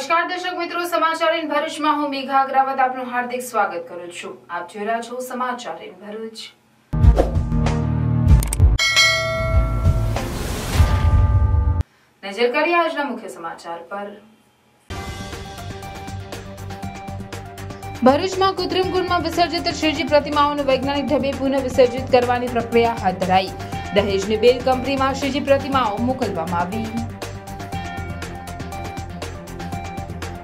નમસ્કાર દર્શક મિત્રો, સમાચાર ઇન ભરૂચમાં હું મેઘા અગ્રવાલ આપનું હાર્દિક સ્વાગત કરું છું। આપ જોઈ રહ્યા છો સમાચાર ઇન ભરૂચ। નજર કરીએ આજના મુખ્ય સમાચાર પર। ભરૂચમાં કૃત્રિમ કુંડમાં વિસર્જિત શ્રીજી પ્રતિમાઓનું વૈજ્ઞાનિક ઢબે પુનઃ વિસર્જિત કરવાની પ્રક્રિયા હાથ ધરાઈ। દહેજની બેલ કંપનીમાં શ્રીજી પ્રતિમાઓ મોકલવામાં આવી।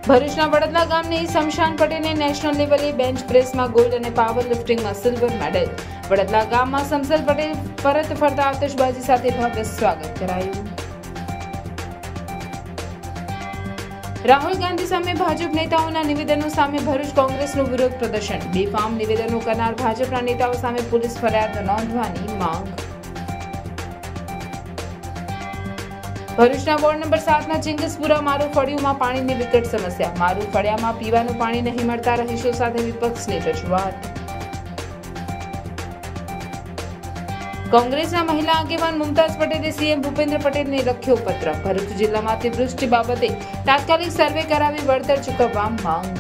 ભરૂચના વડદલા ગામની શમશાન પટેલને નેશનલ લેવલે બેન્ચ પ્રેસમાં ગોલ્ડ અને પાવર લિફ્ટિંગમાં સિલ્વર મેડલ। વડદલા ગામમાં સમસલ પટેલ પરત ફરતા આતશબાજી સાથે ભવ્ય સ્વાગત કરાયું। રાહુલ ગાંધી સામે ભાજપ નેતાઓના નિવેદનો સામે ભરૂચ કોંગ્રેસનું વિરોધ પ્રદર્શન। બેફામ નિવેદનો કરનાર ભાજપના નેતાઓ સામે પોલીસ ફરિયાદ નોંધવાની માંગ। ભરૂચના વોર્ડ નંબર 7ના ચિંગસપુરા મારું ફળિયુંમાં પાણીની વિકટ સમસ્યા। મારું ફળિયામાં પીવાનું પાણી નહીં મળતા રહીશો સાથે વિપક્ષની રજૂઆત। કોંગ્રેસના મહિલા આગેવાન મુમતાઝ પટેલે સીએમ ભૂપેન્દ્ર પટેલને લખ્યો પત્ર। ભરૂચ જિલ્લામાં અતિવૃષ્ટિ બાબતે તાત્કાલિક સર્વે કરાવી વળતર ચૂકવવા માંગ।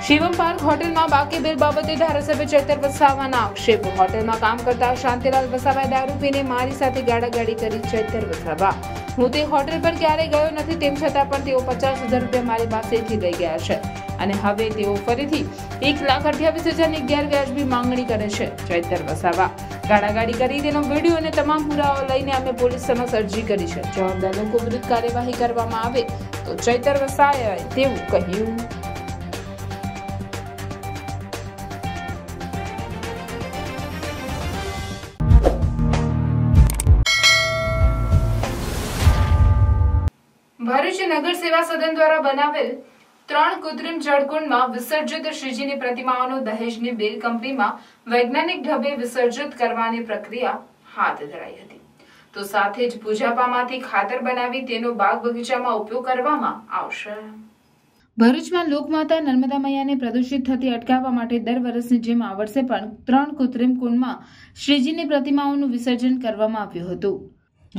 શિવમ પાર્ક હોટલમાં બાકી બિલ બાબતે ધારાસભ્ય ચૈતર વસાવાના આક્ષેપો। હોટલમાં કામ કરતા શાંતિલાલ વસાવાએ દારૂ પીને મારી સાથે ગાડાગાડી કરી। ચૈતર વસાવા, હું તે હોટેલ પર ક્યારેય ગયો નથી, તેમ છતાં પણ તેઓ 50,000 રૂપિયા મારી પાસેથી લઈ ગયા છે અને હવે તેઓ ફરીથી 1,28,000ની ગેરવ્યાજબી માંગણી કરે છે। ચૈતર વસાવા, ગાડાગાડી કરી તેનો વિડીયો અને તમામ પુરાવા લઈને અમે પોલીસ સમક્ષ અરજી કરી છે। જવાબદાર લોકો વિરુદ્ધ કાર્યવાહી કરવામાં આવે તો ચૈતર વસાવાએ તેવું કહ્યું। ભરૂચ નગર સેવા સદન દ્વારા બનાવેલ 3 કૃત્રિમ જળકુંડમાં વિસર્જિત શ્રીજીની પ્રતિમાઓનું દહેજની બેલ કંપનીમાં વૈજ્ઞાનિક ઢબે વિસર્જિત કરવાની પ્રક્રિયા હાથ ધરાઈ હતી, તો સાથે જ પૂજાપામાંથી ખાતર બનાવી તેનો બાગ બગીચામાં ઉપયોગ કરવામાં આવશે। ભરૂચમાં લોકમાતા નર્મદા મૈયાને પ્રદૂષિત થતી અટકાવવા માટે દર વર્ષની જેમ આ વર્ષે પણ 3 કૃત્રિમ કુંડમાં શ્રીજીની પ્રતિમાઓનું વિસર્જન કરવામાં આવ્યું હતું।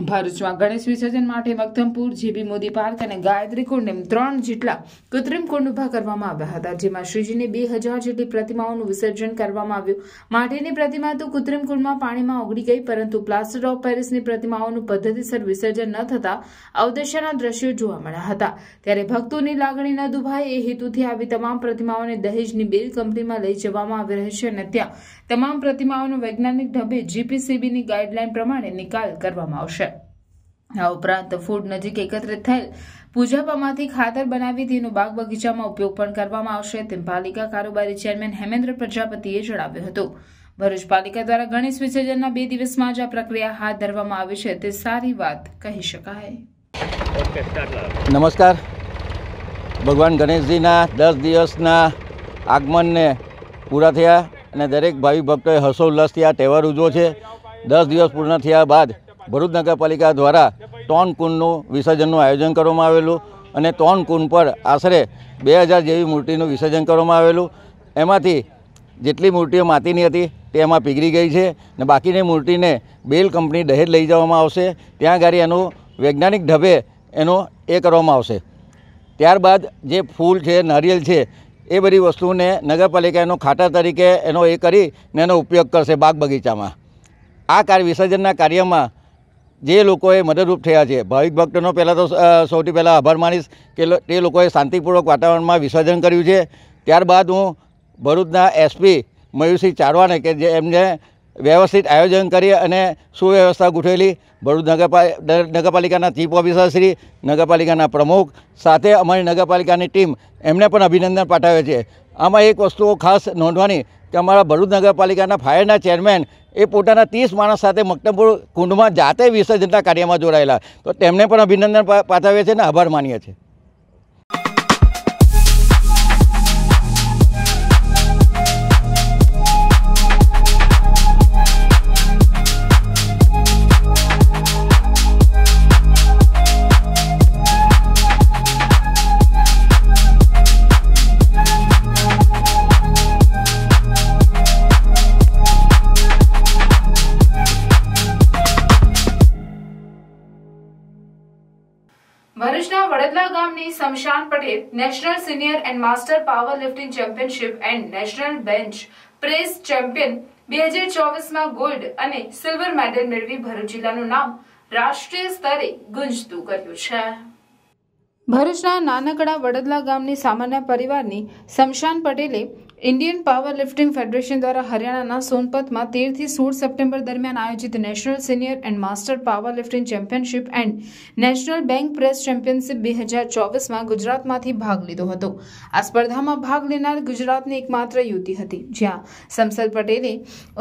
ભરૂચમાં ગણેશ વિસર્જન માટે મક્તમપુર, જીબી મોદી પાર્ક અને ગાયત્રી કુંડ એમ 3 જેટલા કૃત્રિમ કુંડ ઉભા કરવામાં આવ્યા હતા, જેમાં શ્રીજીની 2000 જેટલી પ્રતિમાઓનું વિસર્જન કરવામાં આવ્યું। માટીની પ્રતિમા તો કૃત્રિમ કુંડમાં પાણીમાં ઓગળી ગઈ, પરંતુ પ્લાસ્ટર ઓફ પેરિસની પ્રતિમાઓનું પદ્ધતિસર વિસર્જન ન થતા અવદશાના દ્રશ્યો જોવા મળ્યા હતા। ત્યારે ભક્તોની લાગણી ન દુભાય એ હેતુથી આવી તમામ પ્રતિમાઓને દહેજની બેલ કંપનીમાં લઈ જવામાં આવી રહી છે અને ત્યાં તમામ પ્રતિમાઓનો વૈજ્ઞાનિક ઢબે જીપીસીબીની ગાઈડલાઈન પ્રમાણે નિકાલ કરવામાં આવશે। આ ઉપરાંત ફૂડ નજીક એકત્રિત થયેલ પૂજાપામાંથી ખાતર બનાવી તેનો બાગ બગીચામાં ઉપયોગ પણ કરવામાં આવશે, તેમ પાલિકા કારોબારી ચેરમેન હેમેન્દ્ર પ્રજાપતિએ જણાવ્યું હતું। ભરૂચ પાલિકા દ્વારા ગણેશ વિસર્જનના 2 દિવસમાં જ આ પ્રક્રિયા હાથ ધરવામાં આવી છે, તે સારી વાત કહી શકાય। નમસ્કાર। ભગવાન ગણેશજીના 10 દિવસના આગમનને પૂરા થયા અને દરેક ભાવિ ભક્તોએ હર્ષોલ્લાસથી આ તહેવાર ઉજવ્યો છે। 10 દિવસ પૂર્ણ થયા બાદ ભરૂચ નગરપાલિકા દ્વારા 3 કુંડનું વિસર્જનનું આયોજન કરવામાં આવેલું અને 3 કુંડ પર આશરે 2000 જેવી મૂર્તિનું વિસર્જન કરવામાં આવેલું। એમાંથી જેટલી મૂર્તિઓ માટીની હતી તે એમાં પીગળી ગઈ છે અને બાકીની મૂર્તિને બેલ કંપની દહેજ લઈ જવામાં આવશે। ત્યાં આગળ એનું વૈજ્ઞાનિક ઢબે એનો એ કરવામાં આવશે। ત્યારબાદ જે ફૂલ છે, નારિયેલ છે, એ બધી વસ્તુને નગરપાલિકા એનો ખાતર તરીકે એનો એ કરીને એનો ઉપયોગ કરશે બાગ બગીચામાં। આ વિસર્જનના કાર્યમાં જે લોકોએ મદદરૂપ થયા છે, ભાવિક ભક્તોનો પહેલાં તો સૌથી પહેલાં આભાર માનીશ કે તે લોકોએ શાંતિપૂર્વક વાતાવરણમાં વિસર્જન કર્યું છે। ત્યારબાદ હું ભરૂચના એસપી મયુરસિંહ ચારવાને કે જે એમને વ્યવસ્થિત આયોજન કરી અને સુવ્યવસ્થા ગોઠવેલી, ભરૂચ નગરપાલિકાના ચીફ ઓફિસર શ્રી, નગરપાલિકાના પ્રમુખ સાથે અમારી નગરપાલિકાની ટીમ એમને પણ અભિનંદન પાઠવે છે। આમાં એક વસ્તુ ખાસ નોંધવાની કે અમારા ભરૂચ નગરપાલિકાના ફાયરના ચેરમેન એ પોતાના 30 માણસ સાથે મક્તમપુર કુંડમાં જાતે વિસર્જનના કાર્યમાં જોડાયેલા, તો તેમને પણ અભિનંદન પાઠવીએ છીએ અને આભાર માનીએ છીએ। વડદલા ગામની Shamshan Patel national senior and master power lifting championship and national bench press champion 2024માં ગોલ્ડ અને સિલ્વર મેડલ મેળવી ભરૂચ જિલ્લાનું નામ રાષ્ટ્રીય સ્તરે ગુંજતું કર્યું છે. ભરૂચના નાનકડા વડદલા ગામની સામાન્ય પરિવારની શમશાન પટેલે ઇન્ડિયન પાવર લિફ્ટિંગ ફેડરેશન દ્વારા હરિયાણાના સોનપતમાં 13 થી 16 સપ્ટેમ્બર દરમિયાન આયોજિત national senior and master power lifting championship and national bank press championship 2024માં ગુજરાતમાંથી ભાગ લીધો હતો. આ સ્પર્ધામાં ભાગ લેનાર ગુજરાતની એકમાત્ર યુવતી હતી, જ્યાં સમસલ પટેલે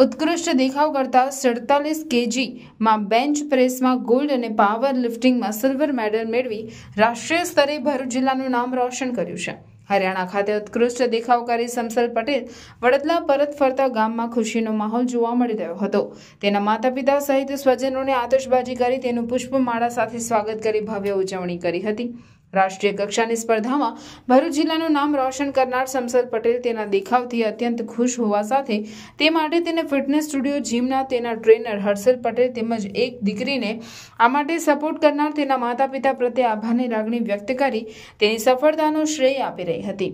ઉત્કૃષ્ટ દેખાવ કરતા 47 kgમાં બેન્ચ પ્રેસમાં ગોલ્ડ અને પાવર લિફ્ટિંગમાં સિલ્વર મેડલ મેળવી રાષ્ટ્રીય સ્તરે ભરૂચ જિલ્લાનું નામ રોશન કર્યું છે. હરિયાણા ખાતે ઉત્કૃષ્ટ દેખાવ કરી સમસલ પટેલ વડદલા પરત ફરતા ગામમાં ખુશીનો માહોલ જોવા મળી રહ્યો હતો. તેના માતા પિતા સહિત સ્વજનોને આતશબાજી કરી તેનું પુષ્પમાળા સાથે સ્વાગત કરી ભવ્ય ઉજવણી કરી હતી. રાષ્ટ્રીય કક્ષાની સ્પર્ધામાં ભરૂચ જિલ્લાનું નામ રોશન કરનાર સમસલ પટેલ તેના દેખાવથી અત્યંત ખુશ હોવા સાથે તે માટે તેને ફિટનેસ સ્ટુડિયો જીમના તેના ટ્રેનર હર્ષલ પટેલ તેમજ એક દીકરીને આ માટે સપોર્ટ કરનાર તેના માતા પિતા પ્રત્યે આભારની લાગણી વ્યક્ત કરી તેની સફળતાનો શ્રેય આપી રહી હતી.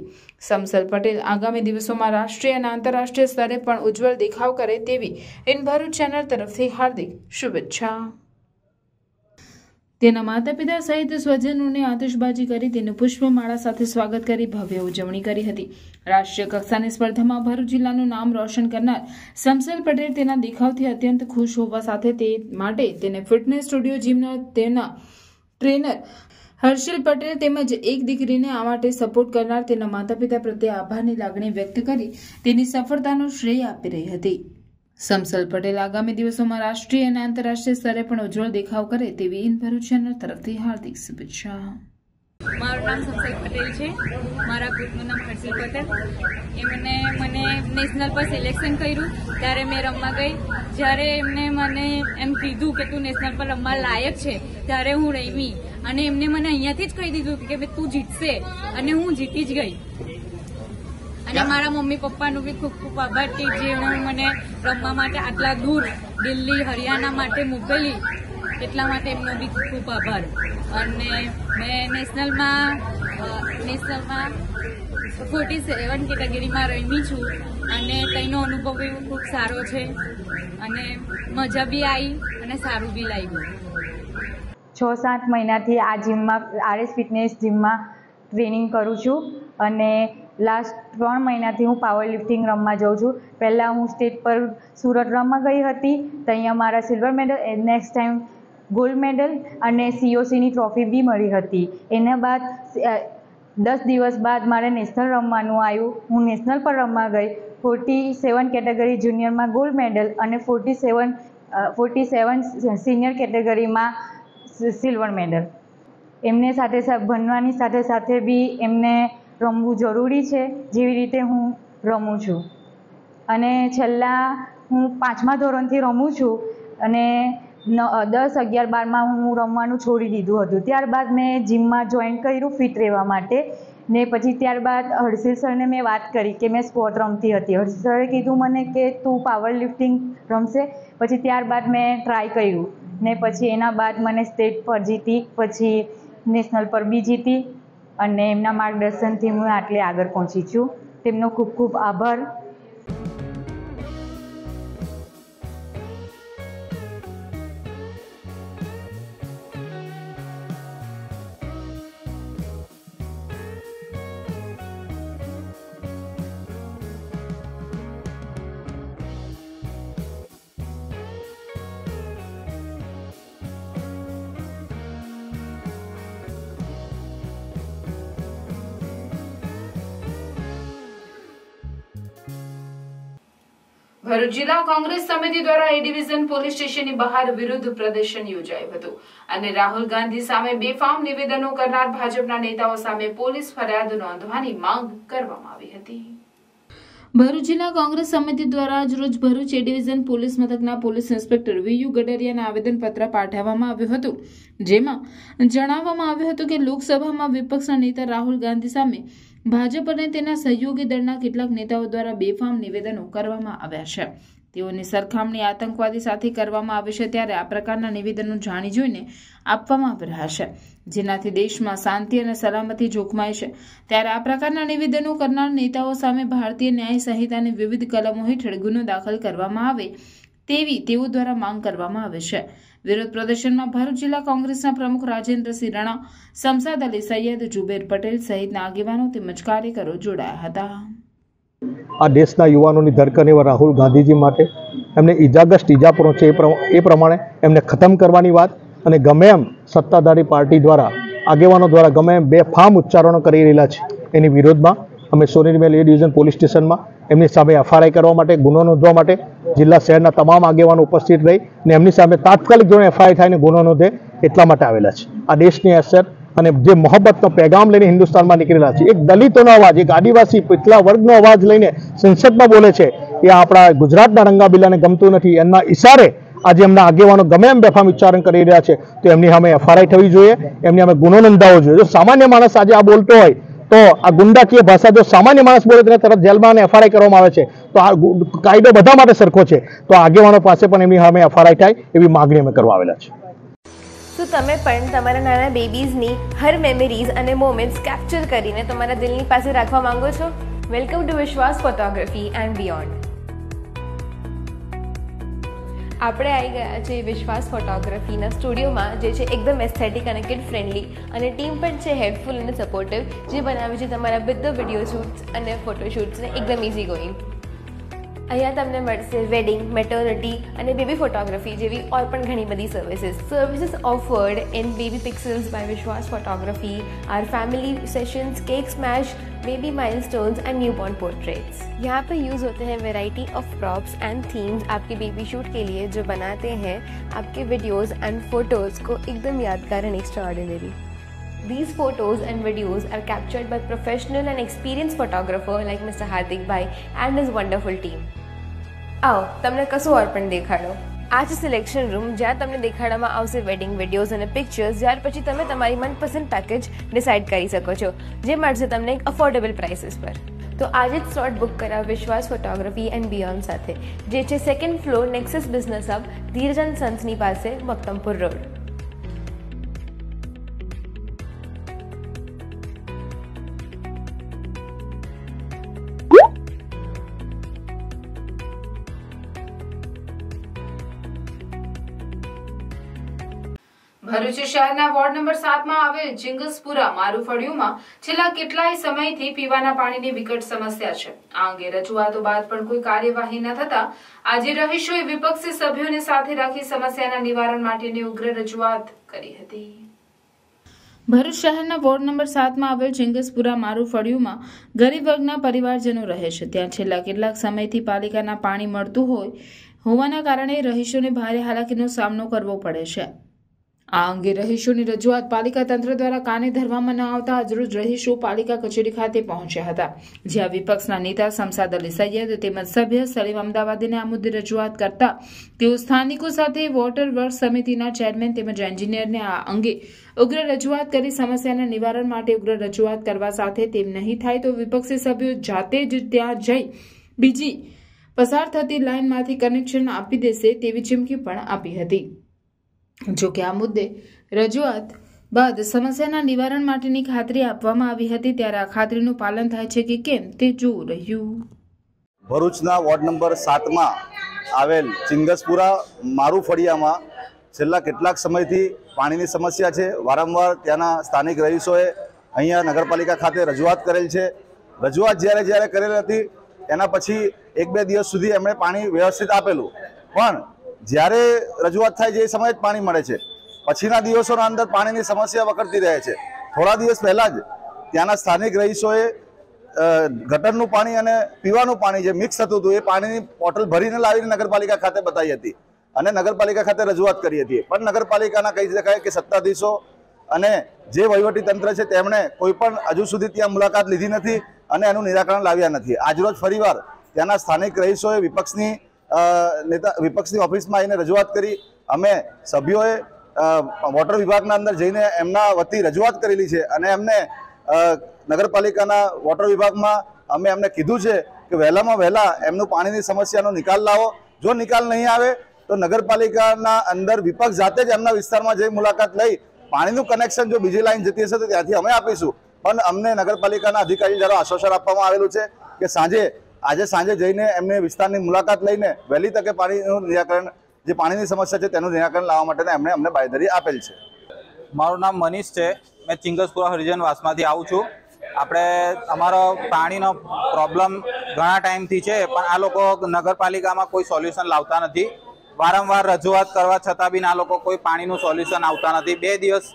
સમસલ પટેલ આગામી દિવસોમાં રાષ્ટ્રીય અને આંતરરાષ્ટ્રીય સ્તરે પણ ઉજ્જવળ દેખાવ કરે તેવી ઇન ભરૂચ ચેનલ તરફથી હાર્દિક શુભેચ્છા. તેના માતા પિતા સહિત સ્વજનોને આતશબાજી કરી તેનું પુષ્પમાળા સાથે સ્વાગત કરી ભવ્ય ઉજવણી કરી હતી. રાષ્ટ્રીય કક્ષાની સ્પર્ધામાં ભરૂચ જિલ્લાનું નામ રોશન કરનાર સમસલ પટેલ તેના દેખાવથી અત્યંત ખુશ હોવા સાથે તે માટે તેને ફિટનેસ સ્ટુડિયો જીમના તેના ટ્રેનર હર્ષલ પટેલ તેમજ એક દીકરીને આ માટે સપોર્ટ કરનાર તેના માતા પિતા પ્રત્યે આભારની લાગણી વ્યક્ત કરી તેની સફળતાનો શ્રેય આપી રહી હતી. સમસલ પટેલ આગામી દિવસોમાં રાષ્ટ્રીય અને આંતરરાષ્ટ્રીય સ્તરે પણ ઉજ્જવળ દેખાવ કરે તેવી ઇન ભરૂચ ચેનલ તરફથી હાર્દિક શુભેચ્છા. મારું નામ સમસલ પટેલ છે. મારા ગ્રુપનું નામ હર્ષલ પટેલ. એમને મને નેશનલ પર સિલેક્શન કર્યું ત્યારે મેં રમવા ગઈ. જ્યારે એમને મને એમ કીધું કે તું નેશનલ પર રમવા લાયક છે ત્યારે હું રમી અને એમને મને અહીંયાથી જ કહી દીધું કે તું જીતશે અને હું જીતી જ ગઈ. અને મારા મમ્મી પપ્પાનો બી ખૂબ ખૂબ આભાર કે જેમણે મને રમવા માટે આટલા દૂર દિલ્હી હરિયાણા માટે મોકલી, એટલા માટે એમનો બી ખૂબ ખૂબ આભાર. અને મેં નેશનલમાં 47 કેટેગરીમાં રમી છું અને તેનો અનુભવ બી ખૂબ સારો છે અને મજા બી આવી અને સારું બી લાગ્યું. 6-7 મહિનાથી આ જીમમાં RS ફિટનેસ જીમમાં ટ્રેનિંગ કરું છું અને લાસ્ટ 3 મહિનાથી હું પાવર લિફ્ટિંગ રમવા જાઉં છું. પહેલાં હું સ્ટેટ પર સુરત રમવા ગઈ હતી, તો અહીંયા મારા silver medal, next time gold medal અને COCની ટ્રોફી બી મળી હતી. એના બાદ 10 દિવસ બાદ મારે નેશનલ રમવાનું આવ્યું. હું નેશનલ પર રમવા ગઈ. 47 કેટેગરી જુનિયરમાં ગોલ્ડ મેડલ અને 47 સિનિયર કેટેગરીમાં સિલ્વર મેડલ. એમને સાથે ભણવાની સાથે સાથે બી એમને રમવું જરૂરી છે, જેવી રીતે હું રમું છું. અને છેલ્લા હું 5મા ધોરણથી રમું છું અને 10, 11, 12માં હું રમવાનું છોડી દીધું હતું. ત્યારબાદ મેં જીમમાં જોઈન કર્યું ફિટ રહેવા માટે ને પછી ત્યારબાદ હર્ષિલ સરને મેં વાત કરી કે મેં સ્પોર્ટ રમતી હતી. હર્ષિલ સરે કીધું મને કે તું પાવર લિફ્ટિંગ રમશે. પછી ત્યારબાદ મેં ટ્રાય કર્યું ને પછી એના બાદ મને સ્ટેટ પર જીતી, પછી નેશનલ પર બી જીતી અને એમના માર્ગદર્શનથી હું આટલે આગળ પહોંચી છું. તેમનો ખૂબ ખૂબ આભાર. ભરૂચ જિલ્લા કોંગ્રેસ સમિતિ દ્વારા એ ડિવિઝન પોલીસ સ્ટેશનની બહાર વિરુદ્ધ પ્રદર્શન યોજાયું હતું અને રાહુલ ગાંધી સામે બેફામ નિવેદનો કરનાર ભાજપના નેતાઓ સામે પોલીસ ફરિયાદ નોંધવાની માંગ કરવામાં આવી હતી. ભરૂચ જિલ્લા કોંગ્રેસ સમિતિ દ્વારા આજરોજ ભરૂચ એ ડિવિઝન પોલીસ મથકના પોલીસ ઇન્સ્પેક્ટર VU ગડરિયાને આવેદનપત્ર પાઠવવામાં આવ્યું હતું, જેમાં જણાવવામાં આવ્યું હતું કે લોકસભામાં વિપક્ષના નેતા રાહુલ ગાંધી સામે ભાજપ અને તેના સહયોગી દળના કેટલાક નેતાઓ દ્વારા બેફામ નિવેદનો કરવામાં આવ્યા છે. તેઓની સરખામણી આતંકવાદી સાથે કરવામાં આવે છે, ત્યારે આ પ્રકારના નિવેદનો જાણી જોઈને આપવામાં આવી રહ્યા છે, જેનાથી દેશમાં શાંતિ અને સલામતી જોખમાય છે. ત્યારે આ પ્રકારના નિવેદનો કરનાર નેતાઓ સામે ભારતીય ન્યાય સંહિતાની વિવિધ કલમો હેઠળ ગુનો દાખલ કરવામાં આવે તેવી તેઓ દ્વારા માંગ કરવામાં આવે છે. વિરોધ પ્રદર્શનમાં ભરૂચ જિલ્લા કોંગ્રેસના પ્રમુખ રાજેન્દ્રસિંહ રણા, શમશાદ અલી સૈયદ, જુબેર પટેલ સહિતના આગેવાનો તેમજ કાર્યકરો જોડાયા હતા. આ દેશના યુવાનોની ધડકન એવા રાહુલ ગાંધીજી માટે એમને ઇજાગ્રસ્ત ઇજા પહોંચે એ પ્રમાણે એમને ખતમ કરવાની વાત અને ગમે એમ સત્તાધારી પાર્ટી દ્વારા આગેવાનો દ્વારા ગમે એમ બેફામ ઉચ્ચારણો કરી રહેલા છે એની વિરોધમાં અમે સોનેરી મેલ એ ડિવિઝન પોલીસ સ્ટેશનમાં એમની સામે એફઆરઆઈ કરવા માટે, ગુનો નોંધવા માટે જિલ્લા શહેરના તમામ આગેવાનો ઉપસ્થિત રહી ને એમની સામે તાત્કાલિક ધોરણે એફઆઈઆર થાય ને ગુનો નોંધે એટલા માટે આવેલા છે. આ દેશની અસર અને જે મોહબ્બતનો પેગામ લઈને હિન્દુસ્તાનમાં નીકળેલા છે, એક દલિતોનો અવાજ, એક આદિવાસી પિછલા વર્ગનો અવાજ લઈને સંસદમાં બોલે છે, એ આપણા ગુજરાતના રંગાબિલ્લાને ગમતું નથી. એમના ઇશારે આજે એમના આગેવાનો ગમે એમ બેફામ ઉચ્ચારણ કરી રહ્યા છે, તો એમની સામે એફઆરઆઈ થવી જોઈએ, એમની સામે ગુનો નોંધાવવો જોઈએ. જો સામાન્ય માણસ આજે આ બોલતો હોય તો આ ગુંડાકીય ભાષા જો સામાન્ય માણસ બોલે તેને તરત જેલમાં અને એફઆરઆઈ કરવામાં આવે છે, તો આ કાયદો બધા માટે સરખો છે. તો આગેવાનો પાસે પણ એમની સામે એફઆરઆઈ થાય એવી માગણી અમે કરવા આવેલા છે. તો તમે પણ તમારા નાના બેબીઝની હર મેમરીઝ અને મોમેન્ટ્સ કેપ્ચર કરીને તમારા દિલની પાસે રાખવા માંગો છો? વેલકમ ટુ વિશ્વાસ ફોટોગ્રાફી એન્ડ બિયોન્ડ. આપણે આવી ગયા છે વિશ્વાસ ફોટોગ્રાફીના સ્ટુડિયોમાં, જે છે એકદમ એસ્થેટિક અને કિડ ફ્રેન્ડલી, અને ટીમ પણ છે હેલ્પફુલ અને સપોર્ટિવ, જે બનાવે છે તમારા બધા વિડીયો શૂટ્સ અને ફોટોશૂટ્સને એકદમ ઇઝી ગોઈંગ. અહીંયા તમને મળશે વેડિંગ, મેટર્નિટી અને બેબી ફોટોગ્રાફી જેવી ઓર પણ ઘણી બધી services offered in Baby Pixels by Vishwas photography, our family sessions, cake smash, baby milestones and newborn portraits. यहाँ पे यूज़ होते हैं variety of props and themes आपके बेबी शूट के लिए, जो बनाते हैं आपके वीडियोज़ एंड फोटोज़ को एकदम यादगार and extraordinary. These photos and videos are captured by professional and experienced photographer like Mr. Hardik Bhai and his wonderful team. आओ તમને કશું ઓર પણ દેખાડો. આ છે સિલેક્શન રૂમ, જ્યાં તમને દેખાડવામાં આવશે વેડિંગ વિડીયોઝ અને પિક્ચર્સ, જ્યાર પછી તમે તમારી મનપસંદ પેકેજ ડિસાઇડ કરી શકો છો, જે મળશે તમને એક અફોર્ડેબલ પ્રાઇસીસ પર. તો આજે જ સ્લોટ બુક કરાવો વિશ્વાસ ફોટોગ્રાફી એન્ડ બિયોન્ડ સાથે, જે છે 2nd floor Nexus business hub, Dhirajan સન્સની પાસે, મક્તમપુર રોડ. ભરૂચ શહેરના વોર્ડ નંબર 7માં આવેલ ચિંગસપુરા મારુફળિયુમાં છેલ્લા કેટલાય સમયથી પીવાના પાણીની વિકટ સમસ્યા છે. આ અંગે રજૂઆતો બાદ પણ કોઈ કાર્યવાહી ન થતા આજે રહીશોએ વિપક્ષી સભ્યોને સાથે રાખી સમસ્યાના નિવારણ માટેની ઉગ્ર રજૂઆત કરી હતી. ભરૂચ શહેરના વોર્ડ નંબર 7માં આવેલ ચિંગસપુરા મારુફળિયુમાં ગરીબ વર્ગના પરિવારજનો રહે છે. ત્યાં છેલ્લા કેટલાક સમયથી પાલિકાના પાણી મળતું હોવાના કારણે રહીશોને ભારે હાલાકીનો સામનો કરવો પડે છે. આ અંગે રહીશોની રજૂઆત પાલિકા તંત્ર દ્વારા કાને ધરવામાં ન આવતા આજરોજ રહીશો પાલિકા કચેરી ખાતે પહોંચ્યા હતા, જ્યાં વિપક્ષના નેતા શમશાદ અલી સૈયદ તેમજ સભ્ય સલીમ અમદાવાદીને આ મુદ્દે રજૂઆત કરતા તેઓ સ્થાનિકો સાથે વોટર વર્ક્સ સમિતિના ચેરમેન તેમજ એન્જિનિયરને આ અંગે ઉગ્ર રજૂઆત કરી સમસ્યાના નિવારણ માટે ઉગ્ર રજૂઆત કરવા સાથે તેમ નહીં થાય તો વિપક્ષી સભ્યો જાતે જ ત્યાં જઈ બીજી પસાર થતી લાઇનમાંથી કનેક્શન આપી દેશે તેવી ચીમકી પણ આપી હતી. જો કે આ મુદ્દે રજૂઆત બાદ સમસ્યાના નિવારણ માટેની ખાતરી આપવામાં આવી હતી, ત્યારે આ ખાતરીનું પાલન થાય છે કે કેમ તે જોવું રહ્યું. ભરૂચના વોર્ડ નંબર 7માં આવેલ ચિંગસપુરા મારુફળિયામાં છેલ્લા કેટલાક સમયથી પાણીની સમસ્યા છે. વારંવાર ત્યાંના સ્થાનિક રહીશોએ અહીંયા નગરપાલિકા ખાતે રજૂઆત કરેલ છે. રજૂઆત જ્યારે કરેલ હતી એના પછી 1-2 દિવસ સુધી એમણે પાણી વ્યવસ્થિત આપેલું, પણ જ્યારે રજૂઆત થાય જે સમયે જ પાણી મળે છે, પછીના દિવસોના અંદર પાણીની સમસ્યા વકરતી રહે છે. થોડા દિવસ પહેલાં જ ત્યાંના સ્થાનિક રહીશોએ ગટરનું પાણી અને પીવાનું પાણી જે મિક્સ થતું હતું એ પાણીની બોટલ ભરીને લાવીને નગરપાલિકા ખાતે બતાવી હતી અને નગરપાલિકા ખાતે રજૂઆત કરી હતી. પણ નગરપાલિકાના કહી શકાય કે સત્તાધીશો અને જે વહીવટી તંત્ર છે તેમણે કોઈ પણ હજુ સુધી ત્યાં મુલાકાત લીધી નથી અને એનું નિરાકરણ લાવ્યા નથી. આજરોજ ફરીવાર ત્યાંના સ્થાનિક રહીશોએ વિપક્ષની ઓફિસમાં આવીને રજૂઆત કરી. અમે સભ્યોએ વોટર વિભાગના અંદર જઈને એમના વતી રજૂઆત કરેલી છે અને એમને નગરપાલિકાના વોટર વિભાગમાં અમે એમને કીધું છે કે વહેલામાં વહેલા એમનું પાણીની સમસ્યાનો નિકાલ લાવો. જો નિકાલ નહીં આવે તો નગરપાલિકાના અંદર વિપક્ષ જાતે જ એમના વિસ્તારમાં જઈ મુલાકાત લઈ પાણીનું કનેક્શન જો બીજી લાઈન જતી હશે તો ત્યાંથી અમે આપીશું. પણ અમને નગરપાલિકાના અધિકારી દ્વારા આશ્વાસન આપવામાં આવેલું છે કે આજે સાંજે જઈને એમને વિસ્તારની મુલાકાત લઈને વહેલી તકે પાણીનું નિરાકરણ, જે પાણીની સમસ્યા છે તેનું નિરાકરણ લાવવા માટે એમણે અમને બાંયધરી આપેલ છે. મારું નામ મનીષ છે. મેં ચિંગસપુરા હરિજનવાસમાંથી આવું છું. આપણે અમારો પાણીનો પ્રોબ્લેમ ઘણા ટાઈમથી છે, પણ આ લોકો નગરપાલિકામાં કોઈ સોલ્યુશન લાવતા નથી. વારંવાર રજૂઆત કરવા છતાં બી આ લોકો કોઈ પાણીનું સોલ્યુશન આવતા નથી. 2 દિવસ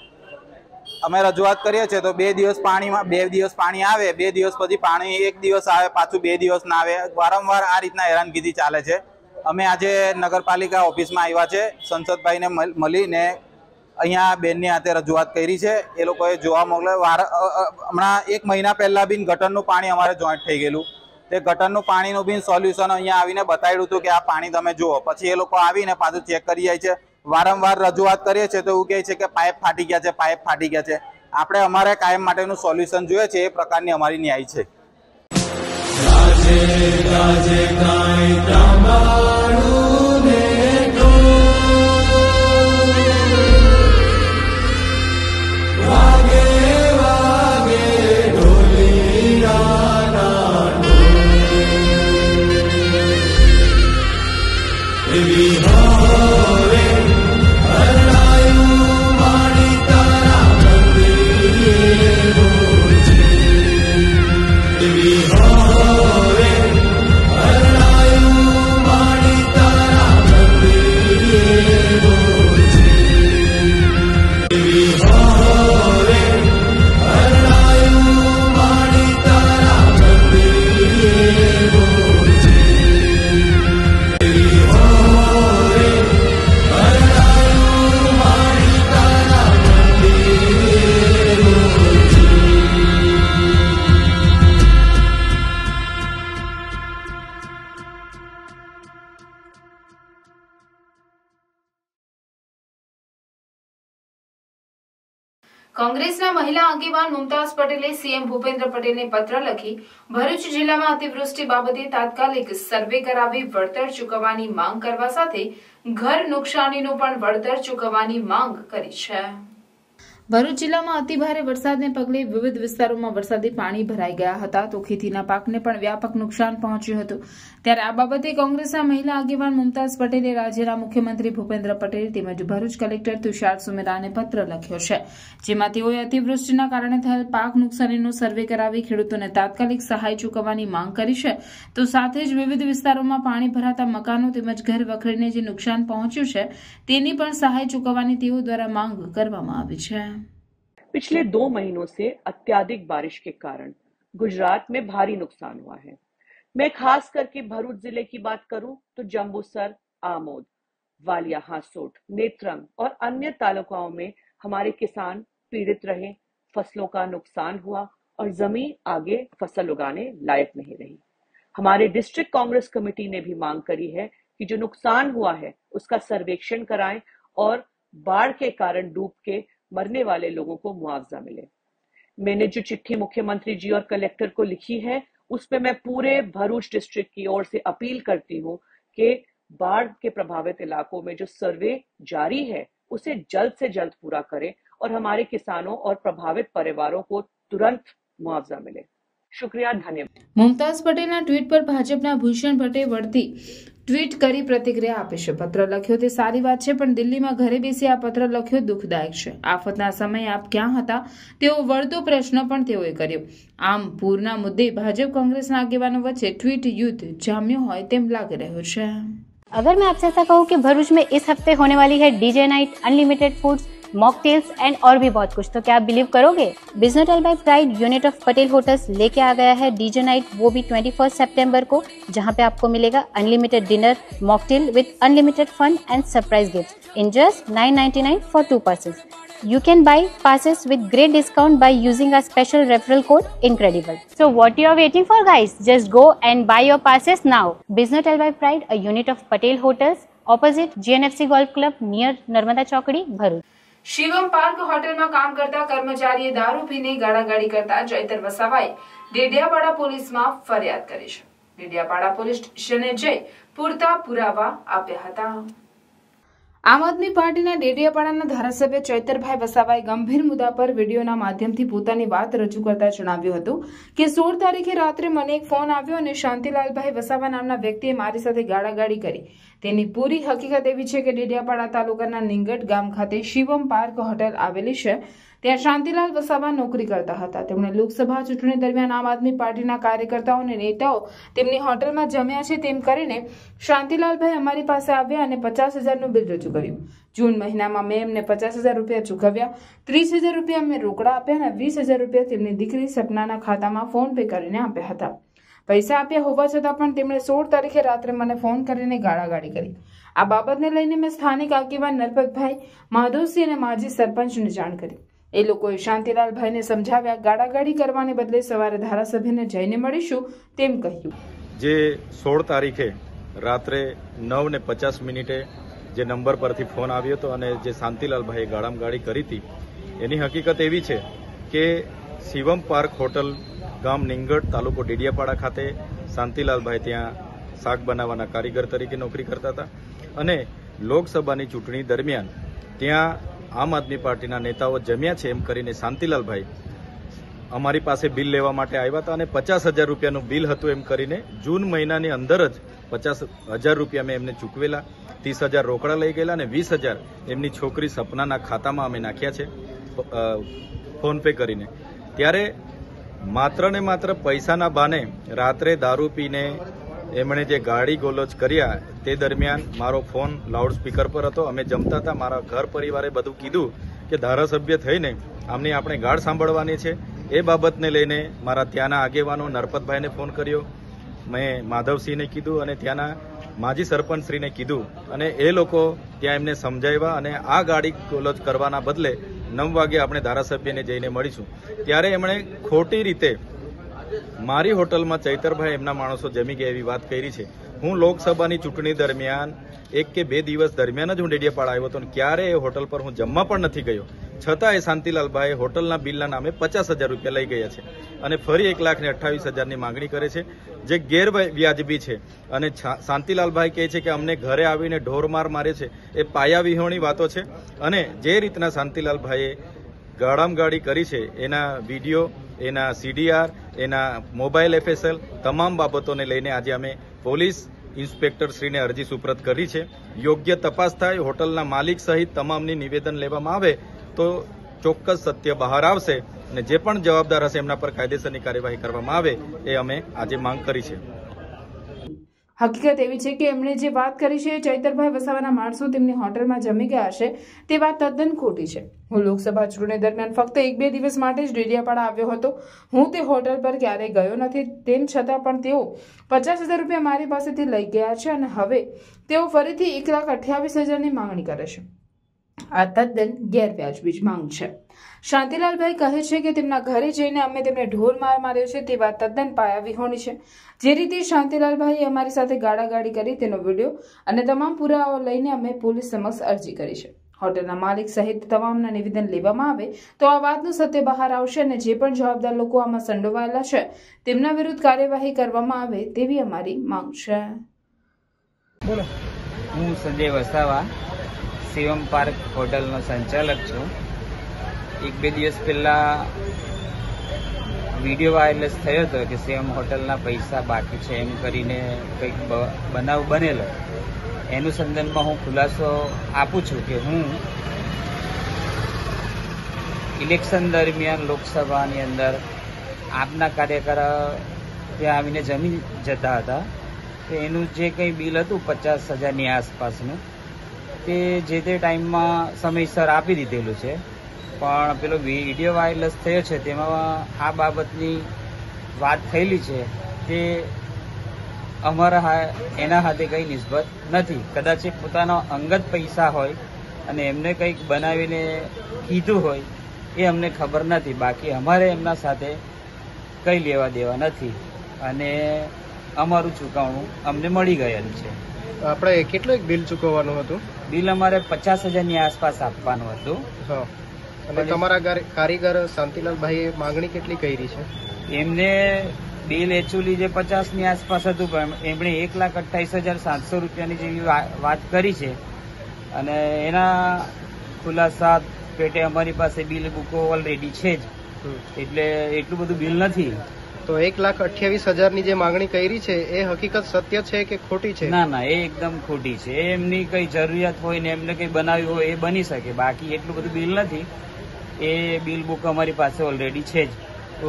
અમે રજૂઆત કરીએ છીએ તો 2 દિવસ પાણીમાં 2 દિવસ પાણી આવે, 2 દિવસ પછી પાણી 1 દિવસ આવે, પાછું 2 દિવસ ના આવે. વારંવાર આ રીતના હેરાનગીરી ચાલે છે. અમે આજે નગરપાલિકા ઓફિસમાં આવ્યા છે, સંસદભાઈને મળીને અહીંયા બેનની હાથે રજૂઆત કરી છે. એ લોકોએ જોવા મોકલે. હમણાં 1 મહિના પહેલાં બી ગટરનું પાણી અમારે જોઈન્ટ થઈ ગયેલું. તે ગટરનું પાણીનું બી સોલ્યુશન અહીંયા આવીને બતાવ્યું હતું કે આ પાણી તમે જુઓ. પછી એ લોકો આવીને પાછું ચેક કરી જાય છે. વારંવાર રજૂઆત કરીએ છીએ તો એવું કહે છે કે પાઇપ ફાટી ગયા છે, પાઇપ ફાટી ગયા છે. આપણે અમારે કાયમ માટેનું સોલ્યુશન જોઈએ છે, એ પ્રકારની અમારી ન્યાય છે. કોંગ્રેસના મહિલા આગેવાન મુમતાઝ પટેલે સીએમ ભૂપેન્દ્ર પટેલને પત્ર લખી ભરૂચ જિલ્લામાં અતિવૃષ્ટિ બાબતે તાત્કાલિક સર્વે કરાવી વળતર ચૂકવવાની માંગ કરવા સાથે ઘર નુકસાનીનું પણ વળતર ચૂકવવાની માંગ કરી છે. ભરૂચ જિલ્લામાં અતિભારે વરસાદને પગલે વિવિધ વિસ્તારોમાં વરસાદી પાણી ભરાઈ ગયા હતા તો ખેતીના પાકને પણ વ્યાપક નુકસાન પહોંચ્યું હતું. ત્યારે આ બાબતે કોંગ્રેસના મહિલા આગેવાન મુમતાઝ પટેલે રાજ્યના મુખ્યમંત્રી ભૂપેન્દ્ર પટેલ તેમજ ભરૂચ કલેક્ટર તુષાર સુમેરાને પત્ર લખ્યો છે, જેમાં તેઓએ અતિવૃષ્ટિના કારણે થયેલ પાક નુકસાનીનો સર્વે કરાવી ખેડૂતોને તાત્કાલિક સહાય ચૂકવવાની માંગ કરી છે. તો સાથે જ વિવિધ વિસ્તારોમાં પાણી ભરાતા મકાનો તેમજ ઘર વખરીને જે નુકસાન પહોંચ્યું છે તેની પણ સહાય ચૂકવવાની તેઓ દ્વારા માંગ કરવામાં આવી છે. पिछले 2 महीनों से अत्याधिक बारिश के कारण गुजरात में भारी नुकसान हुआ है. मैं खास करके भरूच जिले की बात करूं तो जम्बूसर, आमोद, वालिया, हासोट, नेत्रंग और अन्य तालुकाओं में हमारे किसान पीड़ित रहे. फसलों का नुकसान हुआ और जमीन आगे फसल उगाने लायक नहीं रही. हमारे डिस्ट्रिक्ट कांग्रेस कमेटी ने भी मांग करी है कि जो नुकसान हुआ है उसका सर्वेक्षण कराएं और बाढ़ के कारण डूब के मरने वाले लोगों को मुआवजा मिले. मैंने जो चिट्ठी मुख्यमंत्री जी और कलेक्टर को लिखी है उसमें मैं पूरे भरूच डिस्ट्रिक्ट की ओर से अपील करती हूँ कि बाढ़ के प्रभावित इलाकों में जो सर्वे जारी है उसे जल्द से जल्द पूरा करें और हमारे किसानों और प्रभावित परिवारों को तुरंत मुआवजा मिले. शुक्रिया, धन्यवाद. મુમતાઝ પટેલના ટ્વીટ પર ભાજપના ભૂષણ ભટ્ટે વળતી ટ્વીટ કરી પ્રતિક્રિયા આપી છે. પત્ર લખ્યો તે સારી વાત છે, પણ દિલ્હીમાં ઘરે બેસી આ પત્ર લખ્યો દુઃખદાયક છે. આફતના સમયે આપ ક્યાં હતા તેવો વળતો પ્રશ્ન પણ તેઓએ કર્યો. આમ પૂરના મુદ્દે ભાજપ કોંગ્રેસના આગેવાનો વચ્ચે ટ્વીટ યુદ્ધ જામ્યો હોય તેમ લાગી રહ્યું છે. अगर मैं आपसे ऐसा कहूँ कि भरूच में इस हफ्ते होने वाली है DJ night, unlimited foods, mocktails and और भी बहुत कुछ, तो क्या आप बिलीव करोगे? Business hotel by Pride unit of Patel hotels लेके आ गया है डीजे नाइट, वो भी 21 सितंबर को, जहां पे आपको मिलेगा unlimited dinner, mocktail with unlimited fun and surprise gift in just 999 for 2 persons. You can buy passes with great discount by using our special referral code INCREDIBLE. So what you are waiting for, guys? Just go and buy your passes now. Business Hotel by Pride, a unit of Patel Hotels, opposite GNFC Golf Club near Narmada Chowkadi, Bharuch. Shivam park હોટલમાં કામ કરતા કર્મચારીએ દારૂ પીને ગાળાગાળી કરતા ચૈતર વસાવાએ ડેડિયાપાડા પોલીસમાં ફરિયાદ કરી છે. ડેડિયાપાડા પોલીસ સ્ટેશને જઈ પૂરતા પુરાવા આપ્યા હતા. આમ આદમી પાર્ટીના ડેડિયાપાડાના ધારાસભ્ય ચૈતરભાઈ વસાવાએ ગંભીર મુદ્દા પર વિડીયોના માધ્યમથી પોતાની વાત રજૂ કરતા જણાવ્યું હતું કે 16 તારીખે રાત્રે મને એક ફોન આવ્યો અને શાંતિલાલભાઈ વસાવા નામના વ્યક્તિએ મારી સાથે ગાળાગાળી કરી. તેની પૂરી હકીકત એવી છે કે ડેડિયાપાડા તાલુકાના નિંગટ ગામ ખાતે શિવમ પાર્ક હોટેલ આવેલી છે. ત્યાં શાંતિલાલ વસાવા નોકરી કરતા હતા. તેમણે લોકસભા ચૂંટણી દરમિયાન આમ આદમી પાર્ટીના કાર્યકર્તાઓ અને નેતાઓ તેમની હોટલમાં જમ્યા છે તેમ કરીને શાંતિલાલભાઈ અમારી પાસે આવ્યા અને 50,000નું બિલ રજૂ કર્યું. જૂન મહિનામાં મેં એમને 50,000 રૂપિયા ચૂકવ્યા, 30,000 રૂપિયા મેં રોકડા આપ્યા અને 20,000 રૂપિયા તેમની દીકરી સપનાના ખાતામાં ફોન પે કરીને આપ્યા હતા. પૈસા આપ્યા હોવા છતાં પણ તેમણે 16 તારીખે રાત્રે મને ફોન કરીને ગાળાગાળી કરી. આ બાબતને લઈને મેં સ્થાનિક આગેવાન નરપતભાઈ, માધવસિંહ અને માજી સરપંચને જાણ કરી. એ લોકોએ શાંતિલાલભાઈને સમજાવ્યા. ગાળાગાળી કરવાને બદલે સવારે ધારાસભ્યને જઈને મળીશું તેમ કહ્યું. જે 16 તારીખે રાત્રે 9:50 જે નંબર પરથી ફોન આવ્યો હતો અને જે શાંતિલાલભાઈએ ગાળામગાળી કરી હતી એની હકીકત એવી છે કે શિવમ પાર્ક હોટલ ગામ નિંગટ તાલુકો ડેડિયાપાડા ખાતે શાંતિલાલભાઈ ત્યાં શાક બનાવવાના કારીગર તરીકે નોકરી કરતા હતા અને લોકસભાની ચૂંટણી દરમિયાન ત્યાં આમ આદમી પાર્ટીના નેતાઓ જમ્યા છે એમ કરીને શાંતિલાલભાઈ અમારી પાસે બિલ લેવા માટે આવ્યા હતા અને 50,000 રૂપિયાનું બિલ હતું એમ કરીને જૂન મહિનાની અંદર જ 50,000 રૂપિયા મેં એમને ચૂકવેલા, 30,000 રોકડા લઈ ગયેલા અને 20,000 એમની છોકરી સપનાના ખાતામાં અમે નાખ્યા છે ફોન પે કરીને. ત્યારે માત્ર ને માત્ર પૈસાના બહાને રાત્રે દારૂ પીને એમણે જે ગાળી ગોલોચ કર્યા તે દરમિયાન મારો ફોન લાઉડ સ્પીકર પર હતો. અમે જમતા હતા. મારા ઘર પરિવારે બધું કીધું કે ધારાસભ્ય થઈને આમની આપણે ગાળ સાંભળવાની છે. એ બાબતને લઈને મારા ત્યાંના આગેવાનો નરપતભાઈને ફોન કર્યો, મેં માધવસિંહને કીધું અને ત્યાંના માજી સરપંચશ્રીને કીધું અને એ લોકો ત્યાં એમને સમજાવ્યા અને આ ગાડી ગોલોચ કરવાના બદલે 9 વાગે આપણે ધારાસભ્યને જઈને મળીશું. ત્યારે એમણે ખોટી રીતે મારી હોટલમાં ચૈતરભાઈ એમના માણસો જમી ગયા એવી વાત કરી છે. હું લોકસભાની ચૂંટણી દરમિયાન 1 કે 2 દિવસ દરમિયાન જ હું ડેડિયાપાડા આવ્યો હતો અને ક્યારે એ હોટલ પર હું જમવા પણ નથી ગયો. છતાં એ શાંતિલાલભાઈ હોટલના બિલના નામે 50,000 રૂપિયા લઈ ગયા છે અને ફરી 1,28,000ની માંગણી કરે છે, જે ગેરવ્યાજબી છે. અને શાંતિલાલભાઈ કહે છે કે અમને ઘરે આવીને ઢોરમાર મારે છે. એ પાયાવિહોણી વાતો છે અને જે રીતના શાંતિલાલભાઈએ ગાળામગાળી કરી છે એના વિડીયો, એના CDR, એના મોબાઈલ FSL તમામ બાબતોને લઈને આજે અમે પોલીસ ઇન્સ્પેક્ટરશ્રીને અરજી સુપ્રત કરી છે. યોગ્ય તપાસ થાય, હોટલના માલિક સહિત તમામની નિવેદન લેવામાં આવે તો ચોક્કસ સત્ય બહાર આવશે અને જે પણ જવાબદાર હશે એમના પર કાયદેસરની કાર્યવાહી કરવામાં આવે એ અમે આજે માંગ કરી છે. હકીકત એવી છે કે એમણે જે વાત કરી છે ચૈતરભાઈ વસાવાના માણસો તેમની હોટલમાં જમી ગયા છે તે વાત તદ્દન ખોટી છે. હું લોકસભા ચૂંટણી દરમિયાન ફક્ત 1-2 દિવસ માટે જ ડેડિયાપાડા આવ્યો હતો. હું તે હોટલ પર ક્યારેય ગયો નથી. તેમ છતાં પણ તેઓ 50,000 રૂપિયા મારી પાસેથી લઈ ગયા છે અને હવે તેઓ ફરીથી 1,28,000ની માંગણી કરે છે. આ તદ્દન ગેરવ્યાજબી માંગ છે. શાંતિલાલભાઈ કહે છે કે તેમના ઘરે જઈને અમે તેમને ઢોર માર માર્યો છે તે વાત તદ્દન પાયાવિહોણી છે. જે રીતે શાંતિલાલભાઈએ અમારી સાથે ગાળાગાળી કરી તેનો વિડીયો અને તમામ પુરાવાઓ લઈને અમે પોલીસ સમક્ષ અરજી કરી છે. હોટલના માલિક સહિત તમામના નિવેદન લેવામાં આવે તો આ વાતનું સત્ય બહાર આવશે અને જે પણ જવાબદાર લોકો આમાં સંડોવાયેલા છે તેમના વિરુદ્ધ કાર્યવાહી કરવામાં આવે તેવી અમારી માંગ છે. હું સંજય વસાવા શિવમ પાર્ક હોટલનો સંચાલક છું. 1-2 દિવસ પહેલા વિડીયો વાયરલેસ થયો હતો કે શિવમ હોટલના પૈસા બાકી છે એમ કરીને કંઈક બનાવ બનેલો. એનું સંદર્ભમાં હું ખુલાસો આપું છું કે હું ઇલેક્શન દરમિયાન લોકસભાની અંદર આપના કાર્યકર ત્યાં આવીને જમી જતા હતા. તો એનું જે કંઈ બિલ હતું 50,000ની આસપાસનું તે જે તે ટાઈમમાં સમયસર આપી દીધેલું છે. પણ પેલો વિડીયો વાયરલેસ થયો છે તેમાં આ બાબતની વાત થયેલી છે તે અમારા એના હાથે કંઈ નિસ્બત નથી. કદાચ એ પોતાનો અંગત પૈસા હોય અને એમને કંઈક બનાવીને કીધું હોય એ અમને ખબર નથી. બાકી અમારે એમના સાથે કંઈ લેવા દેવા નથી. અને અમારું ચૂકવણું અમને મળી ગયેલ છે. આપણે કેટલું બિલ ચૂકવવાનું હતું? બિલ અમારે 50,000 ની આસપાસ આપવાનું હતું. અને તમારા કારીગર શાંતિલાલભાઈએ માંગણી કેટલી કરી છે? એમને બિલ એકચ્યુઅલી જે 50 ની આસપાસ હતું પણ એમણે 1,28,700 રૂપિયાની જેવી વાત કરી છે અને એના ખુલાસા પેટે અમારી પાસે બિલ બુકો ઓલરેડી છે જ, એટલે એટલું બધું બિલ નથી. તો 1,28,000 ની જે માંગણી કરી છે એ હકીકત સત્ય છે કે ખોટી છે? ના ના, એ એકદમ ખોટી છે. એમની કઈ જરૂરિયાત હોય ને એમને કઈ બનાવ્યું હોય એ બની શકે, બાકી એટલું બધું બિલ નથી. એ બિલ બુક અમારી પાસે ઓલરેડી છે જ.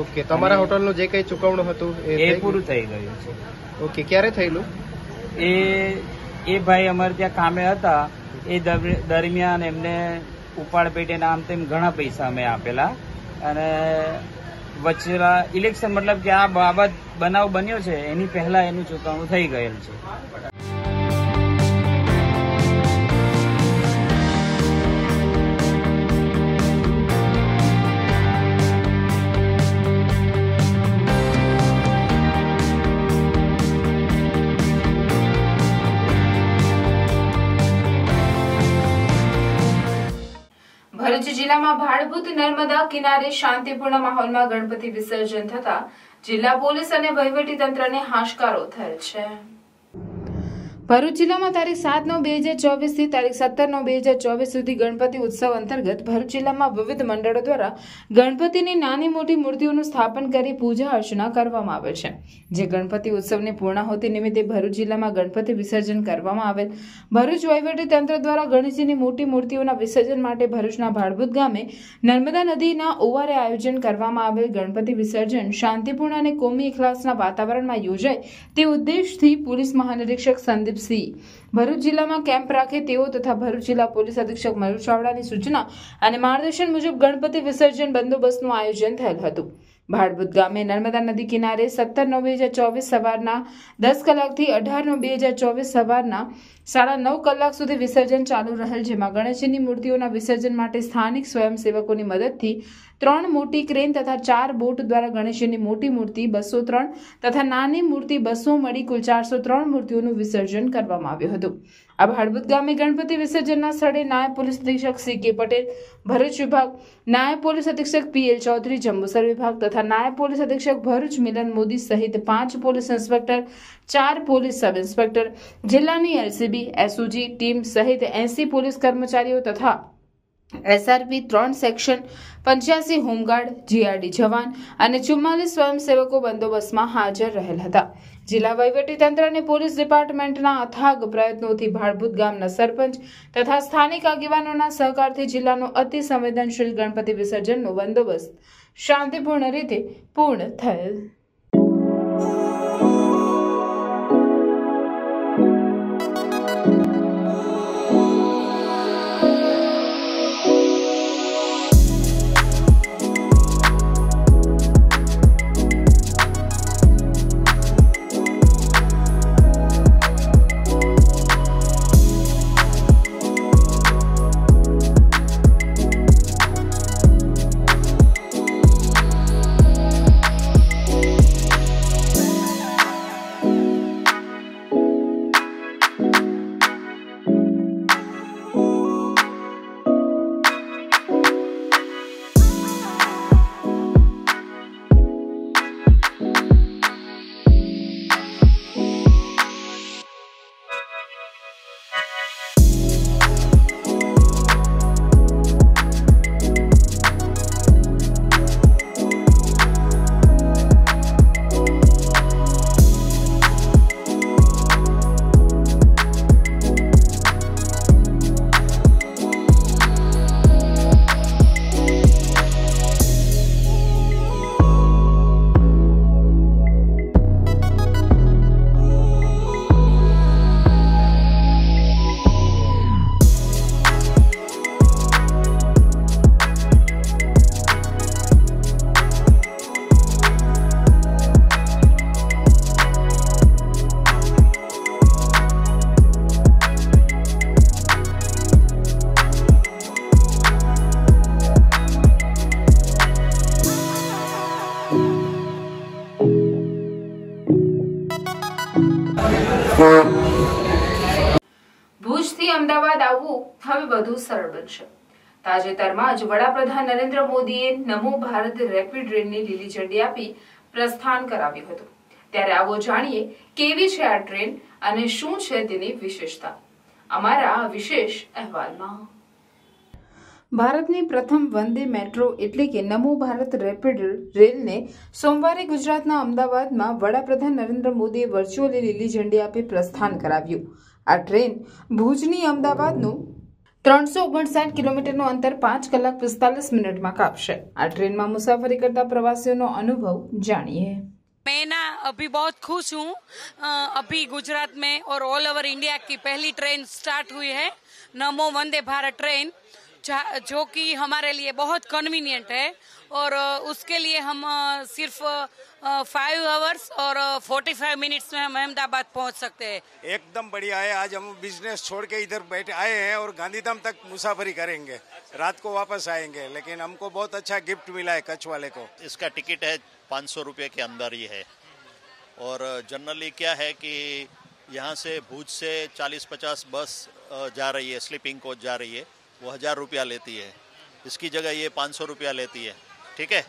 ઓકે, તમારા હોટલનું જે કઈ ચૂકવણું હતું એ પૂરું થઈ ગયું છે. ઓકે, ક્યારે થયેલું? એ ભાઈ અમારે ત્યાં કામે હતા, એ દરમિયાન એમને ઉપાડ પેટે આમ તેમ ઘણા પૈસા અમે આપેલા અને વચ્ચે ઇલેક્શન મતલબ કે આ બાબત બનાવ બન્યો છે એની પહેલા એનું ચૂકવણું થઈ ગયેલ છે. ભરૂચ જિલ્લામાં ભાડભૂત નર્મદા કિનારે શાંતિપૂર્ણ માહોલમાં ગણપતિ વિસર્જન થતા જિલ્લા પોલીસ અને વહીવટી તંત્રને હાશકારો થયેલ છે. ભરૂચ જિલ્લામાં તારીખ 7/9/2024 થી તારીખ 17/9/2024 સુધી ગણપતિ ઉત્સવ અંતર્ગત ભરૂચ જિલ્લામાં વિવિધ મંડળો દ્વારા ગણપતિની નાની મોટી મૂર્તિઓનું સ્થાપન કરી પૂજા અર્ચના કરવામાં આવે છે. જે ગણપતિ ઉત્સવની પૂર્ણાહુતિ નિમિત્તે ભરૂચ જિલ્લામાં ગણપતિ વિસર્જન કરવામાં આવેલ. ભરૂચ વહીવટી તંત્ર દ્વારા ગણેશજીની મોટી મૂર્તિઓના વિસર્જન માટે ભરૂચના ભાડભૂત ગામે નર્મદા નદીના ઓવારે આયોજન કરવામાં આવેલ ગણપતિ વિસર્જન શાંતિપૂર્ણ અને કોમી ઇખલાસના વાતાવરણમાં યોજાય તે ઉદ્દેશથી પોલીસ મહાનિરીક્ષક સંદીપ ભરૂચ જિલ્લામાં કેમ્પ રાખે તેઓ તથા ભરૂચ જિલ્લા પોલીસ અધિક્ષક મયુર ચાવડાની સૂચના અને માર્ગદર્શન મુજબ ગણપતિ વિસર્જન બંદોબસ્તનું આયોજન થયેલ હતું. ભાડભૂત ગામે નર્મદા નદી કિનારે 17/9/2024 સવારના 10 કલાકથી 18/9/2024 સવારના 9:30 કલાક સુધી વિસર્જન ચાલુ રહેલ, જેમાં ગણેશજીની મૂર્તિઓના વિસર્જન માટે સ્થાનિક સ્વયંસેવકોની મદદથી 3 મોટી ક્રેન તથા 4 બોટ દ્વારા ગણેશજીની મોટી મૂર્તિ 203 તથા નાની મૂર્તિ 200 મળી કુલ 403 મૂર્તિઓનું વિસર્જન કરવામાં આવ્યું હતું. આ ભાડભૂત ગામે ગણપતિ વિસર્જનના સ્થળે નાયબ પોલીસ અધિક્ષક C.K. પટેલ ભરૂચ વિભાગ, નાયબ પોલીસ અધિક્ષક P.L. ચૌધરી જંબુસર વિભાગ તથા નાયબ પોલીસ અધિક્ષક ભરૂચ મિલન મોદી સહિત 5 police inspector, 4 police sub inspector, જિલ્લાની LCB, SOG ટીમ સહિત 80 પોલીસ કર્મચારીઓ તથા SRP 3 સેક્શન, 85 હોમગાર્ડ, GRD જવાન અને 44 સ્વયંસેવકો બંદોબસ્તમાં હાજર રહેલ હતા. જિલ્લા વહીવટી તંત્ર અને પોલીસ ડિપાર્ટમેન્ટના અથાગ પ્રયત્નોથી ભાડભૂત ગામના સરપંચ તથા સ્થાનિક આગેવાનોના સહકારથી જિલ્લાનો અતિ સંવેદનશીલ ગણપતિ વિસર્જનનો બંદોબસ્ત શાંતિપૂર્ણ રીતે પૂર્ણ થયેલ. અમદાવાદ આવવું હવે વધુ સરળ બનશે. તાજેતરમાં જ વડાપ્રધાન નરેન્દ્ર મોદીએ નમો ભારત રેપિડ ટ્રેનની લીલી ઝંડી આપી પ્રસ્થાન કરાવ્યું હતું. ત્યારે આવો જાણીએ કેવી છે આ ટ્રેન અને શું છે તેની વિશેષતા અમારા વિશેષ અહેવાલમાં. ભારતની પ્રથમ વંદે મેટ્રો એટલે કે નમો ભારત રેપિડ રેલને સોમવારે ગુજરાતના અમદાવાદમાં વડાપ્રધાન નરેન્દ્ર મોદીએ વર્ચ્યુઅલી લીલી ઝંડી આપી પ્રસ્થાન કરાવ્યું. આ ટ્રેન ભુજની અમદાવાદનું 359 કિલોમીટરનું અંતર 5 કલાક 45 મિનિટમાં કાપશે. આ ટ્રેનમાં મુસાફરી કરતા પ્રવાસીઓનો અનુભવ જાણીએ. मैं ना अभी बहुत खुश हूँ. अभी गुजरात में और ऑल ओवर इंडिया की पहली ट्रेन स्टार्ट हुई है नमो वंदे भारत ट्रेन, जो कि हमारे लिए बहुत कन्वीनियंट है और उसके लिए हम सिर्फ 5 आवर्स और 45 मिनट्स में हम अहमदाबाद पहुंच सकते हैं. एकदम बढ़िया है. आज हम बिजनेस छोड़ के इधर बैठे आए हैं और गांधीधाम तक मुसाफरी करेंगे, रात को वापस आएंगे. लेकिन हमको बहुत अच्छा गिफ्ट मिला है कच्छ वाले को. इसका टिकट है 500 रुपये के अंदर ही है और जनरली क्या है कि यहाँ से भुज से 40-50 बस जा रही है, स्लीपिंग कोच जा रही है, वो 1000 रुपया लेती है. इसकी जगह ये 500 रुपया लेती है. ठीक है,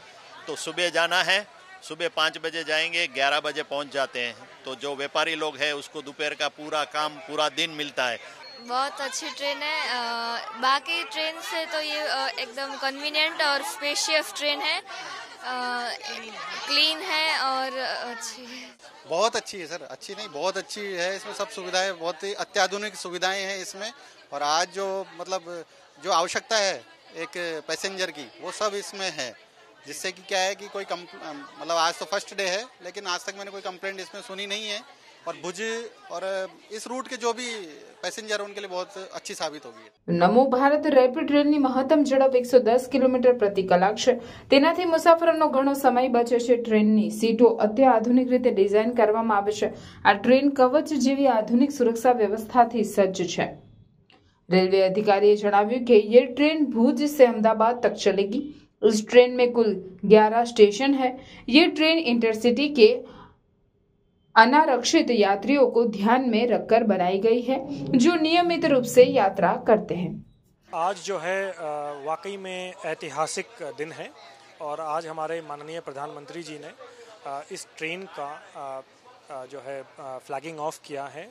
तो सुबह जाना है, सुबह 5 बजे जाएंगे, 11 बजे पहुंच जाते हैं. तो जो व्यापारी लोग हैं उसको दोपहर का पूरा काम पूरा दिन मिलता है. बहुत अच्छी ट्रेन है. बाकी ट्रेन से तो ये एकदम कन्वीनियंट और स्पेशियस ट्रेन है, क्लीन है और अच्छी है. बहुत अच्छी है सर. अच्छी नहीं, बहुत अच्छी है. इसमें सब सुविधाएं, बहुत ही अत्याधुनिक सुविधाएं हैं इसमें. और आज जो मतलब जो आवश्यकता है एक पैसेंजर की, वो सब इसमें है. जिससे कि क्या है कि कोई मतलब आज तो फर्स्ट डे है, लेकिन आज तक मैंने कोई कंप्लेंट इसमें सुनी नहीं है. और भुज और इस रूट के जो भी पैसेंजर उनके लिए बहुत अच्छी साबित होगी. નમો ભારત રેપિડ ટ્રેનની મહત્તમ ઝડપ 110 કિલોમીટર પ્રતિ કલાક છે. તેનાથી મુસાફરોનો ઘણો સમય બચે છે. ટ્રેનની સીટો અત્યાધુનિક રીતે ડિઝાઇન કરવામાં આવે છે. આ ટ્રેન કવચ જેવી આધુનિક સુરક્ષા વ્યવસ્થાથી સજ્જ છે. रेलवे अधिकारी ने जणाव्યું कि ये ट्रेन भुज से अहमदाबाद तक चलेगी. इस ट्रेन में कुल 11 स्टेशन है. ये ट्रेन इंटरसिटी के अनारक्षित यात्रियों को ध्यान में रखकर बनाई गई है, जो नियमित रूप से यात्रा करते हैं. आज जो है वाकई में ऐतिहासिक दिन है और आज हमारे माननीय प्रधानमंत्री जी ने इस ट्रेन का जो है फ्लैगिंग ऑफ किया है.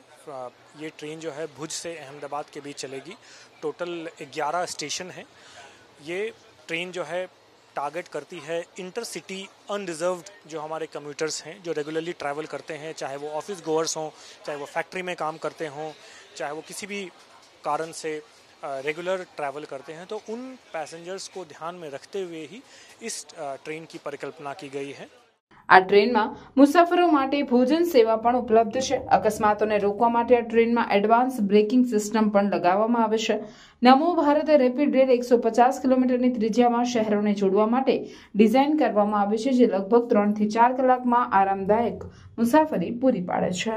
ये ट्रेन जो है भुज से अहमदाबाद के बीच चलेगी. टोटल 11 स्टेशन है. ये ट्रेन जो है टारगेट करती है इंटरसिटी अनरिजर्व्ड जो हमारे कम्यूटर्स हैं, जो रेगुलरली ट्रैवल करते हैं, चाहे वो ऑफिस गोअर्स हों, चाहे वो फैक्ट्री में काम करते हों, चाहे वो किसी भी कारण से रेगुलर ट्रैवल करते हैं. तो उन पैसेंजर्स को ध्यान में रखते हुए ही इस ट्रेन की परिकल्पना की गई है. આ ટ્રેનમાં મુસાફરો માટે ભોજન સેવા પણ ઉપલબ્ધ છે. અકસ્માતોને રોકવા માટે આ ટ્રેનમાં એડવાન્સ બ્રેકિંગ સિસ્ટમ પણ લગાવવામાં આવે છે. નમો ભારત રેપિડ રેલ 150 કિલોમીટરની ત્રિજ્યામાં શહેરોને જોડવા માટે ડિઝાઇન કરવામાં આવી છે, જે લગભગ 3 થી 4 કલાકમાં આરામદાયક મુસાફરી પૂરી પાડે છે.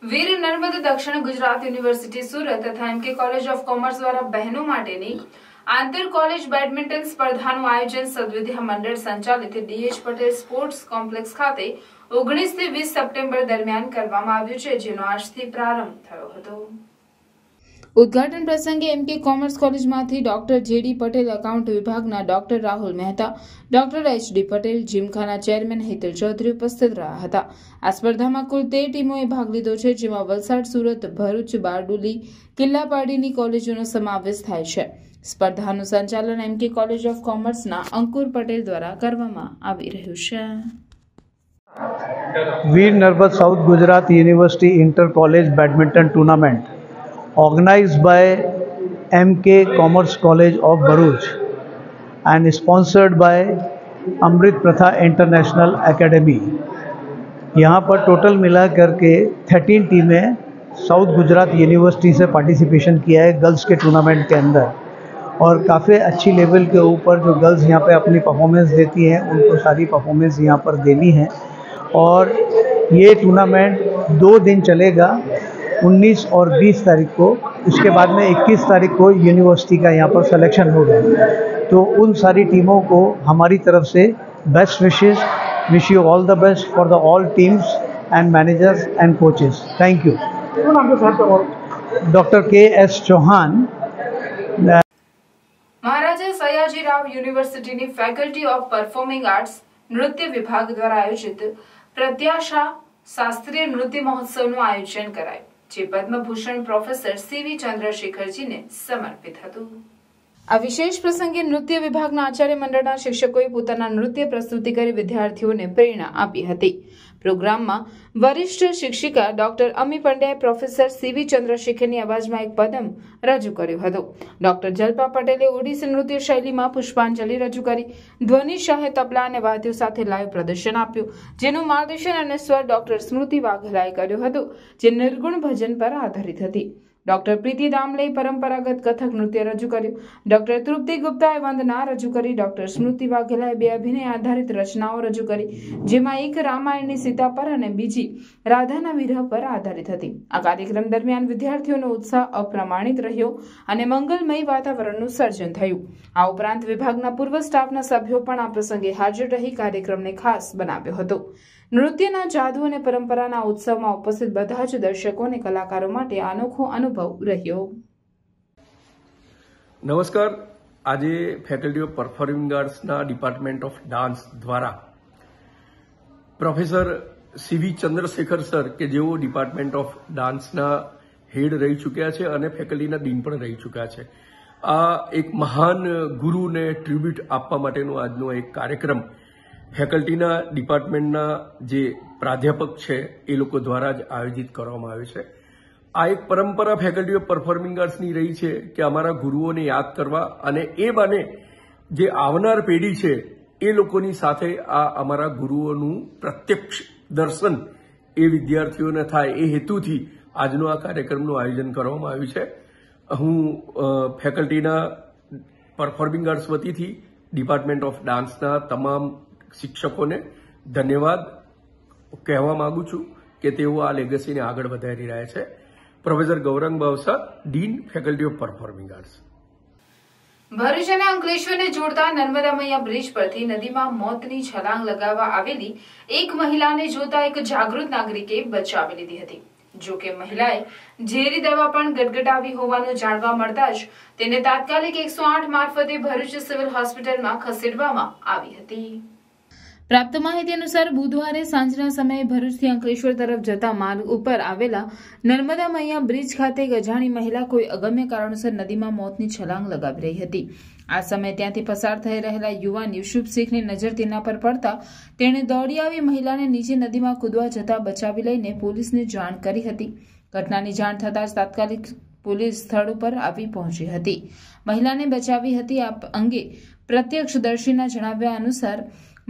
વીર નર્મદ દક્ષિણ ગુજરાત યુનિવર્સિટી સુરત તથા એમકે કોલેજ ઓફ કોમર્સ દ્વારા બહેનો માટેની આંતર કોલેજ બેડમિન્ટન સ્પર્ધાનું આયોજન સદવિદ્યા મંડળ સંચાલિત ડીએચ પટેલ સ્પોર્ટ્સ કોમ્પ્લેક્સ ખાતે 19 થી 20 સપ્ટેમ્બર દરમિયાન કરવામાં આવ્યું છે, જેનો આજથી પ્રારંભ થયો હતો. ઉદ્ઘાટન પ્રસંગે એમકે કોમર્સ કોલેજમાંથી ડોક્ટર જેડી પટેલ, એકાઉન્ટ વિભાગના doctor Rahul Mehta, doctor HD Patel, gymkhana chairman Hetal Chaudhary ઉપસ્થિત રહ્યા હતા. આ સ્પર્ધામાં કુલ 13 ટીમોએ ભાગ લીધો છે, જેમાં વલસાડ, સુરત, ભરૂચ, બારડોલી, કિલ્લાપાડીની કોલેજોનો સમાવેશ થાય છે. સ્પર્ધાનું સંચાલન એમકે કોલેજ ઓફ કોમર્સના અંકુર પટેલ દ્વારા કરવામાં આવી રહ્યું છે. Veer Narmad south Gujarat university inter college badminton tournament organized by MK Commerce College of Bharuch and sponsored by अमृत प्रथा इंटरनेशनल एकेडमी. यहाँ पर टोटल मिला करके 13 टीमें साउथ गुजरात यूनिवर्सिटी से पार्टिसिपेशन किया है गर्ल्स के टूर्नामेंट के अंदर, और काफ़ी अच्छी लेवल के ऊपर जो गर्ल्स यहाँ पे अपनी परफॉर्मेंस देती हैं उनको सारी परफॉर्मेंस यहाँ पर देनी है। और ये टूर्नामेंट 2 दिन चलेगा, 19 और 20 तारीख को। उसके बाद में 21 तारीख को यूनिवर्सिटी का यहाँ पर सिलेक्शन होगा। तो उन सारी टीमों को हमारी तरफ से best wishes, wish you all the best for the all teams and managers and coaches. Thank you. Doctor KS Chauhan. Maharaja Sayajirao યુનિવર્સિટીની ફેકલ્ટી ઓફ પરફોર્મિંગ આર્ટ્સ નૃત્ય વિભાગ દ્વારા આયોજિત પ્રત્યાશા શાસ્ત્રીય નૃત્ય મહોત્સવનું આયોજન કરાયું, જે પદ્મભૂષણ પ્રોફેસર CV ચંદ્રશેખરજીને સમર્પિત હતું। આ વિશેષ પ્રસંગે નૃત્ય વિભાગના આચાર્ય મંડળના શિક્ષકોએ પોતાના નૃત્ય પ્રસ્તુતિ કરી વિદ્યાર્થીઓને પ્રેરણા આપી હતી। પ્રોગ્રામમાં વરિષ્ઠ શિક્ષિકા ડોક્ટર અમી પંડ્યાએ પ્રોફેસર CV ચંદ્રશેખરની અવાજમાં એક પદમ રજૂ કર્યો હતો। ડોક્ટર જલ્પા પટેલે ઓડિસી નૃત્ય શૈલીમાં પુષ્પાંજલિ રજૂ કરી। ધ્વનિ શાહે તબલા અને વાદ્યો સાથે લાઈવ પ્રદર્શન આપ્યું, જેનું માર્ગદર્શન અને સ્વર ડોક્ટર સ્મૃતિ વાઘેલાએ કર્યો હતો, જે નિર્ગુણ ભજન પર આધારિત હતી। ડોક્ટર પ્રીતિ દામલેએ પરંપરાગત કથક નૃત્ય રજૂ કર્યું। ડોક્ટર તૃપ્તિ ગુપ્તાએ વંદના રજૂ કરી। ડોક્ટર સ્મૃતિ વાઘેલાએ 2 અભિનય આધારિત રચનાઓ રજૂ કરી, જેમાં એક રામાયણની સીતા પર અને બીજી રાધાના વિરહ પર આધારિત હતી। આ કાર્યક્રમ દરમિયાન વિદ્યાર્થીઓનો ઉત્સાહ અપ્રમાણિત રહ્યો અને મંગલમય વાતાવરણનું સર્જન થયું। આ ઉપરાંત વિભાગના પૂર્વ સ્ટાફના સભ્યો પણ આ પ્રસંગે હાજર રહી કાર્યક્રમને ખાસ બનાવ્યો હતો। નૃત્યના જાદુ અને પરંપરાના ઉત્સવમાં ઉપસ્થિત બધા જ દર્શકો અને કલાકારો માટે અનોખો અનુભવ રહ્યો। નમસ્કાર। આજે ફેકલ્ટી ઓફ પરફોર્મિંગ આર્ટ્સના ડિપાર્ટમેન્ટ ઓફ ડાન્સ દ્વારા પ્રોફેસર CV ચંદ્રશેખર સર કે જેઓ ડિપાર્ટમેન્ટ ઓફ ડાન્સના હેડ રહી ચૂક્યા છે અને ફેકલ્ટીના ડીન પણ રહી ચૂક્યા છે, આ એક મહાન ગુરુને ટ્રિબ્યુટ આપવા માટેનો આજનો એક કાર્યક્રમ ફેકલ્ટીના ડિપાર્ટમેન્ટના જે પ્રાધ્યાપક છે એ લોકો દ્વારા જ આયોજિત કરવામાં આવ્યો છે। આ એક પરંપરા ફેકલ્ટી ઓફ પરફોર્મિંગ આર્ટ્સની રહી છે કે અમારા ગુરુઓને યાદ કરવા અને એ બાને જે આવનાર પેઢી છે એ લોકોની સાથે આ અમારા ગુરુઓનું પ્રત્યક્ષ દર્શન એ વિદ્યાર્થીઓને થાય એ હેતુથી આજનો આ કાર્યક્રમનું આયોજન કરવામાં આવ્યું છે। હું ફેકલ્ટીના પરફોર્મિંગ આર્ટ્સ વતીથી ડિપાર્ટમેન્ટ ઓફ ડાન્સના તમામ શિક્ષકોને ધન્યવાદ કહેવા માંગુ છું કે તેઓ આ લેગસીને આગળ વધારી રહ્યા છે। Professor Gaurang Bavsa, dean faculty of performing arts. Bharuch અને અંકલેશ્વરને જોડતા નર્મદા મૈયા બ્રિજ પરથી નદીમાં મોતની છલાંગ લગાવવા આવેલી એક મહિલાને જોતા એક જાગૃત નાગરિકે બચાવી લીધી હતી। જો કે મહિલાએ ઝેરી દવા પણ ગટગટાવી હોવાનું જાણવા મળતા જ તેને તાત્કાલિક 108 મારફતે ભરૂચ સિવિલ હોસ્પિટલમાં ખસેડવામાં આવી હતી। પ્રાપ્ત માહિતી અનુસાર બુધવારે સાંજના સમયે ભરૂચથી અંકલેશ્વર તરફ જતા માર્ગ ઉપર આવેલા નર્મદા મૈયા બ્રિજ ખાતે એક અજાણી મહિલા કોઈ અગમ્ય કારણોસર નદીમાં મોતની છલાંગ લગાવી રહી હતી। આ સમયે ત્યાંથી પસાર થઈ રહેલા યુવાન યુસુફ શેખની નજર તેના પર પડતા તેણે દોડી આવી મહિલાને નીચે નદીમાં કૂદવા જતા બચાવી લઈને પોલીસને જાણ કરી હતી। ઘટનાની જાણ થતાં જ તાત્કાલિક પોલીસ સ્થળ ઉપર આવી પહોંચી હતી। મહિલાને બચાવી હતી। આ અંગે પ્રત્યક્ષદર્શીના જણાવ્યા અનુસાર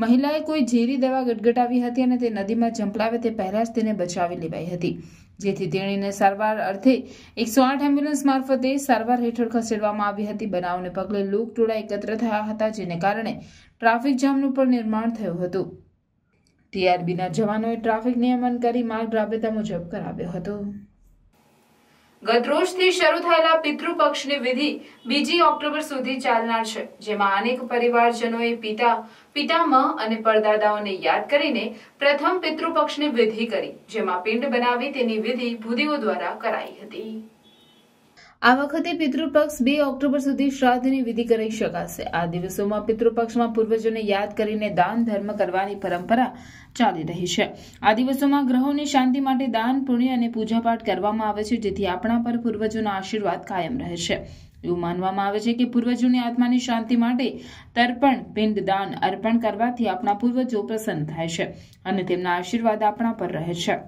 મહિલાએ કોઈ ઝેરી દવા ગટગટાવી હતી અને તે નદીમાં ઝંપલાવે તે પહેલા જ તેને બચાવી લેવાઈ હતી, જેથી તેણીને સારવાર અર્થે 108 એમ્બ્યુલન્સ મારફતે સારવાર હેઠળ ખસેડવામાં આવી હતી। બનાવને પગલે લોકટોળા એકત્ર થયા હતા, જેને કારણે ટ્રાફિક જામનું પણ નિર્માણ થયું હતું। TRBના જવાનોએ ટ્રાફિક નિયમન કરી માર્ગ રાબેતા મુજબ કરાવ્યો હતો। ગતરોજથી શરૂ થયેલા પિતૃપક્ષની વિધિ 2 ઓક્ટોબર સુધી ચાલનાર છે, જેમાં અનેક પરિવારજનોએ પિતામહ અને પરદાદાઓને યાદ કરીને પ્રથમ પિતૃપક્ષની વિધિ કરી, જેમાં પિંડ બનાવી તેની વિધિ ભૂદેવો દ્વારા કરાઈ હતી। આ વખતે પિતૃપક્ષ 2 ઓક્ટોબર સુધી શ્રાદ્ધની વિધિ કરી શકાશે। આ દિવસોમાં પિતૃપક્ષમાં પૂર્વજોને યાદ કરીને દાન ધર્મ કરવાની પરંપરા ચાલી રહી છે। આ દિવસોમાં ગ્રહોની શાંતિ માટે દાન, પુણ્ય અને પૂજાપાઠ કરવામાં આવે છે, જેથી આપણા પર પૂર્વજોના આશીર્વાદ કાયમ રહે છે। એવું માનવામાં આવે છે કે પૂર્વજોની આત્માની શાંતિ માટે તર્પણ, પિંડ દાન અર્પણ કરવાથી આપણા પૂર્વજો પ્રસન્ન થાય છે અને તેમના આશીર્વાદ આપણા પર રહે છે।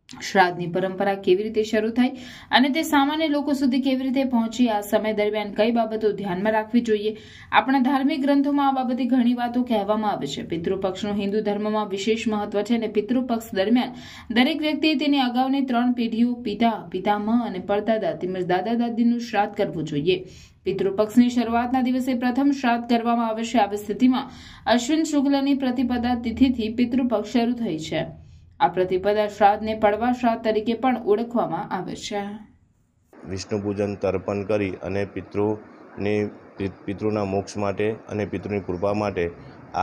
શ્રાદ્ધની પરંપરા કેવી રીતે શરૂ થઈ અને તે સામાન્ય લોકો સુધી કેવી રીતે પહોંચી, આ સમય દરમિયાન કઈ બાબતો ધ્યાનમાં રાખવી જોઈએ. આપણા ધાર્મિક ગ્રંથોમાં આ બાબતે ઘણી વાતો કહેવામાં આવે છે. પિતૃપક્ષનું હિન્દુ ધર્મમાં વિશેષ મહત્વ છે અને પિતૃપક્ષ દરમિયાન દરેક વ્યક્તિએ તેની અગાઉની 3 પેઢીઓ પિતા, પિતામહ અને પરદાદા તેમજ દાદા દાદીનું શ્રાદ્ધ કરવું જોઈએ. પિતૃપક્ષની શરૂઆતના દિવસે પ્રથમ શ્રાદ્ધ કરવામાં આવે છે. આવી સ્થિતિમાં અશ્વિન શુક્લની પ્રતિપદા તિથિથી પિતૃપક્ષ શરૂ થઈ છે. આ પ્રતિપદા શ્રાદ્ધને પડવા શ્રાદ્ધ તરીકે પણ ઓળખવામાં આવે છે. વિષ્ણુ પૂજન તર્પણ કરી અને પિતૃના મોક્ષ માટે અને પિતૃની કૃપા માટે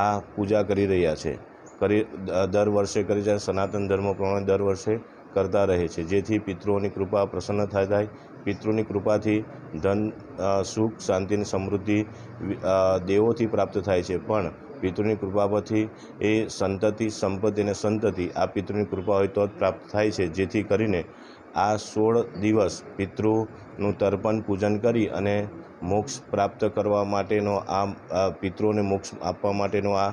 આ પૂજા કરી રહ્યા છે. દર વર્ષે કરી જાય. સનાતન ધર્મ પ્રમાણે દર વર્ષે કરતા રહે છે, જેથી પિતૃઓની કૃપા પ્રસન્ન થાય. પિતૃની કૃપાથી ધન, સુખ, શાંતિ અને સમૃદ્ધિ દેવોથી પ્રાપ્ત થાય છે, પણ પિતૃની કૃપા પરથી એ સંતતિ, સંપત્તિ અને સંતતિ આ પિતૃની કૃપા હોય તો જ પ્રાપ્ત થાય છે. જેથી કરીને આ 16 દિવસ પિતૃનું તર્પણ પૂજન કરી અને મોક્ષ પ્રાપ્ત કરવા માટેનો આ પિતૃઓને મોક્ષ આપવા માટેનો આ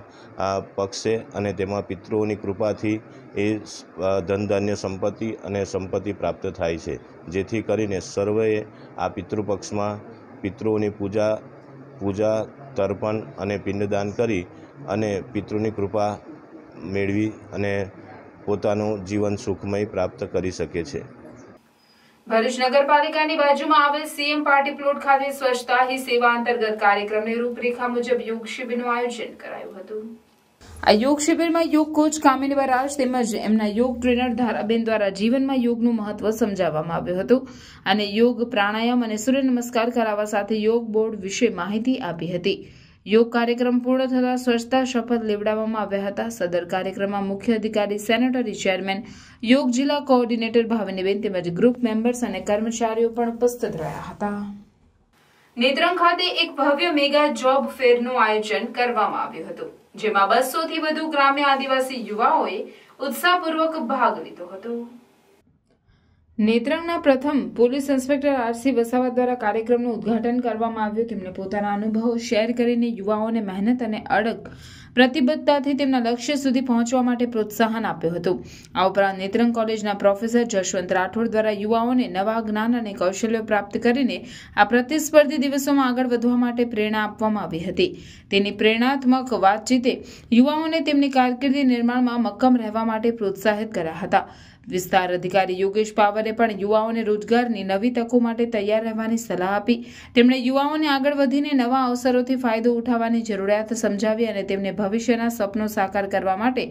પક્ષ છે અને તેમાં પિતૃઓની કૃપાથી એ ધન, ધાન્ય, સંપત્તિ અને સંપત્તિ પ્રાપ્ત થાય છે. જેથી કરીને સર્વેએ આ પિતૃપક્ષમાં પિતૃઓની પૂજા, તર્પણ અને પિંડદાન કરી અને પિતૃની કૃપા મેળવી અને પોતાનું જીવન સુખમય પ્રાપ્ત કરી શકે છે. ભરૂચ નગરપાલિકાની બાજુમાં આવેલ સીએમ પાર્ટી પ્લોટ ખાતે સ્વચ્છતા હી સેવા અંતર્ગત કાર્યક્રમની રૂપરેખા મુજબ યોગ શિબિરનું આયોજન કરાયું હતું. આ યોગ શિબિરમાં યોગ કોચ કામિની વરાજ તેમજ એમના યોગ ટ્રેનર ધારાબેન દ્વારા જીવનમાં યોગનું મહત્વ સમજાવવામાં આવ્યું હતું અને યોગ, પ્રાણાયામ અને સૂર્ય નમસ્કાર કરાવવા સાથે યોગ બોર્ડ વિશે માહિતી આપી હતી. યોગ કાર્યક્રમ પૂર્ણ થતા સ્વચ્છતા શપથ લેવડાવવામાં આવ્યા હતા. સદર કાર્યક્રમમાં મુખ્ય અધિકારી, સેનેટરી ચેરમેન, યોગ જિલ્લા કોઓર્ડિનેટર ભાવિનીબેન તેમજ ગ્રુપ મેમ્બર્સ અને કર્મચારીઓ પણ ઉપસ્થિત રહ્યા હતા. નેત્રંગ ખાતે એક ભવ્ય મેગા જોબ ફેરનું આયોજન કરવામાં આવ્યું હતું, જેમાં 200 થી વધુ ગ્રામ્ય આદિવાસી યુવાઓએ ઉત્સાહપૂર્વક ભાગ લીધો હતો. નેત્રંગના પ્રથમ પોલીસ ઇન્સ્પેક્ટર આરસી વસાવા દ્વારા કાર્યક્રમનું ઉદ્ઘાટન કરવામાં આવ્યું. તેમણે પોતાના અનુભવો શેર કરીને યુવાઓને મહેનત અને અડગ પ્રતિબદ્ધતાથી તેમના લક્ષ્ય સુધી પહોંચવા માટે પ્રોત્સાહન આપ્યું હતું. આ ઉપરાંત નેત્રંગ કોલેજના પ્રોફેસર જશવંત રાઠોડ દ્વારા યુવાઓને નવા જ્ઞાન અને કૌશલ્યો પ્રાપ્ત કરીને આ પ્રતિસ્પર્ધી દિવસોમાં આગળ વધવા માટે પ્રેરણા આપવામાં આવી હતી. તેની પ્રેરણાત્મક વાતચીતે યુવાઓને તેમની કારકિર્દી નિર્માણમાં મક્કમ રહેવા માટે પ્રોત્સાહિત કર્યા હતા. વિસ્તાર અધિકારી યોગેશ પાવરે પણ યુવાઓને રોજગારની નવી તકો માટે તૈયાર રહેવાની સલાહ આપી. તેમણે યુવાઓને આગળ વધીને નવા અવસરોથી ફાયદો ઉઠાવવાની જરૂરિયાત સમજાવી અને તેમને ભવિષ્યના સપનો સાકાર કરવા માટે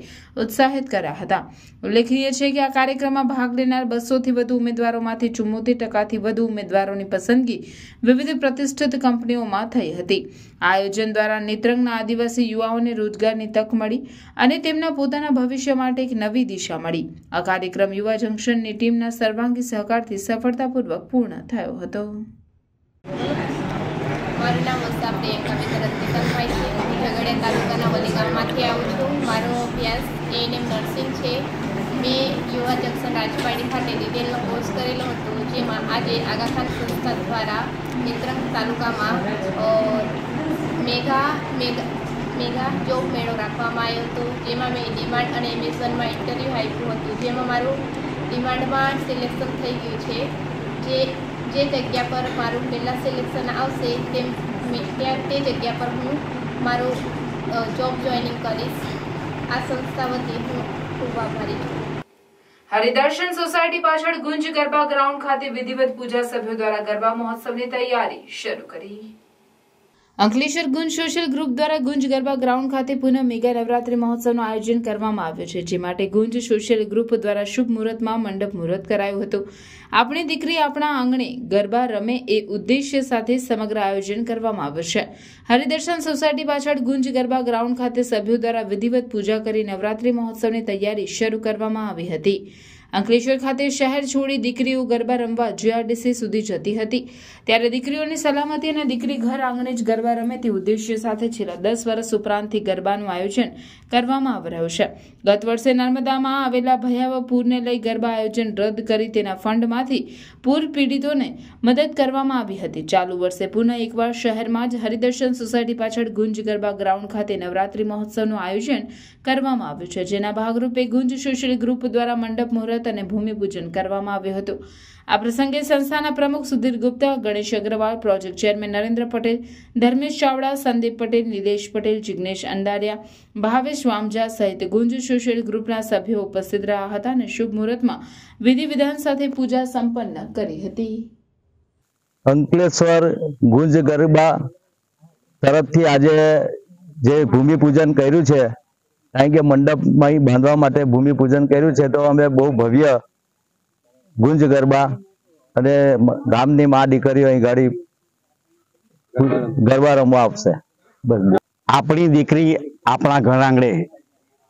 ઉત્સાહિત કર્યા હતા. ઉલ્લેખનીય છે કે આ કાર્યક્રમમાં ભાગ લેનાર 200 થી વધુ ઉમેદવારોમાંથી 74% વધુ ઉમેદવારોની પસંદગી વિવિધ પ્રતિષ્ઠિત કંપનીઓમાં થઈ હતી. આ આયોજન દ્વારા નેત્રંગના આદિવાસી યુવાઓને રોજગારની તક મળી અને તેમના પોતાના ભવિષ્ય માટે એક નવી દિશા મળી. આ કાર્યક્રમ યુવા જંકશનની ટીમના સર્વાંગી સહકારથી સફળતાપૂર્વક પૂર્ણ થયો હતો. મારું નામ વસ્તા પ્રિયંકા મિત્રભાઈ છે. હું ઝઘડિયા તાલુકાના વલી ગામમાંથી આવું છું. મારો અભ્યાસ એએનએમ નર્સિંગ છે. મેં યુવા જંકશન રાજપાડી ખાતે ડિટેલનો કોર્સ કરેલો હતો, જેમાં આજે આગાખાન સંસ્થા દ્વારા નેત્રંગ તાલુકામાં મેગા જોબ મેળો રાખવામાં આવ્યો હતો, જેમાં મેં ડિમાન્ડ અને એમેઝોનમાં ઇન્ટરવ્યૂ આપ્યું હતું, જેમાં મારું ડિમાન્ડમાં સિલેક્શન થઈ ગયું છે. જે જગ્યા પર મારું પહેલાં સિલેક્શન આવશે તે જગ્યા પર હું મારું જોબ જોઈનિંગ કરીશ. આ સંસ્થા વતી હું ખૂબ આભારી છું. હરિદર્શન સોસાયટી પાછળ ગુંજ ગરબા ગ્રાઉન્ડ ખાતે વિધિવત પૂજા સભ્યો દ્વારા ગરબા મહોત્સવની તૈયારી શરૂ કરી. અંકલેશ્વર ગુંજ સોશિયલ ગ્રુપ દ્વારા ગુંજ ગરબા ગ્રાઉન્ડ ખાતે પુનઃ મેગા નવરાત્રી મહોત્સવનું આયોજન કરવામાં આવ્યું છે, જે માટે ગુંજ સોશિયલ ગ્રુપ દ્વારા શુભ મુહૂર્તમાં મંડપ મુહૂર્ત કરાયું હતું. આપણી દીકરી આપણા આંગણે ગરબા રમે એ ઉદ્દેશ્ય સાથે સમગ્ર આયોજન કરવામાં આવ્યું છે. હરિદર્શન સોસાયટી પાછળ ગુંજ ગરબા ગ્રાઉન્ડ ખાતે સભ્યો દ્વારા વિધિવત પૂજા કરી નવરાત્રી મહોત્સવની તૈયારી શરૂ કરવામાં આવી હતી. અંકલેશ્વર ખાતે શહેર છોડી દીકરીઓ ગરબા રમવા જીઆરડીસી સુધી જતી હતી, ત્યારે દીકરીઓની સલામતી અને દીકરી ઘર આંગણે જ ગરબા રમે તે ઉદ્દેશ્ય સાથે છેલ્લા 10 વર્ષ ઉપરાંતથી ગરબાનું આયોજન કરવામાં આવી રહ્યું છે. ગત વર્ષે નર્મદામાં આવેલા ભયાવહ પૂરને લઈ ગરબા આયોજન રદ કરી તેના ફંડમાંથી પૂર પીડિતોને મદદ કરવામાં આવી હતી. ચાલુ વર્ષે પુનઃ એકવાર શહેરમાં જ હરિદર્શન સોસાયટી પાછળ ગુંજ ગરબા ગ્રાઉન્ડ ખાતે નવરાત્રી મહોત્સવનું આયોજન કરવામાં આવ્યું છે, જેના ભાગરૂપે ગુંજ સોશિયલ ગ્રુપ દ્વારા મંડપ મુહૂર્ત મુહૂર્ત અને ભૂમિપૂજન કરવામાં આવ્યું હતું। આ પ્રસંગે સંસ્થાના પ્રમુખ સુધીર ગુપ્તા, ગણેશ અગ્રવાલ, પ્રોજેક્ટ ચેરમેન નરેન્દ્ર પટેલ, ધર્મેશ ચાવડા, સંદીપ પટેલ, નિલેશ પટેલ, જિગ્નેશ અંડારિયા, ભાવેશ વામજા સહિત ગુંજ સોશિયલ ગ્રુપના સભ્યો ઉપસ્થિત રહ્યા હતા અને શુભ મુહૂર્તમાં વિધિ વિધાન સાથે પૂજા સંપન્ન કરી હતી। અંકલેશ્વર ગુંજ ગરબા તરફથી આજે જે ભૂમિપૂજન કર્યું છે, કારણ કે મંડપમાં બાંધવા માટે ભૂમિપૂજન કર્યું છે, તો અમે બહુ ભવ્ય ગુંજ ગરબા અને ગામની મા દીકરીઓ અહીં ગાડી ગરબા રમવા આવશે। આપણી દીકરી આપણા ઘર આંગણે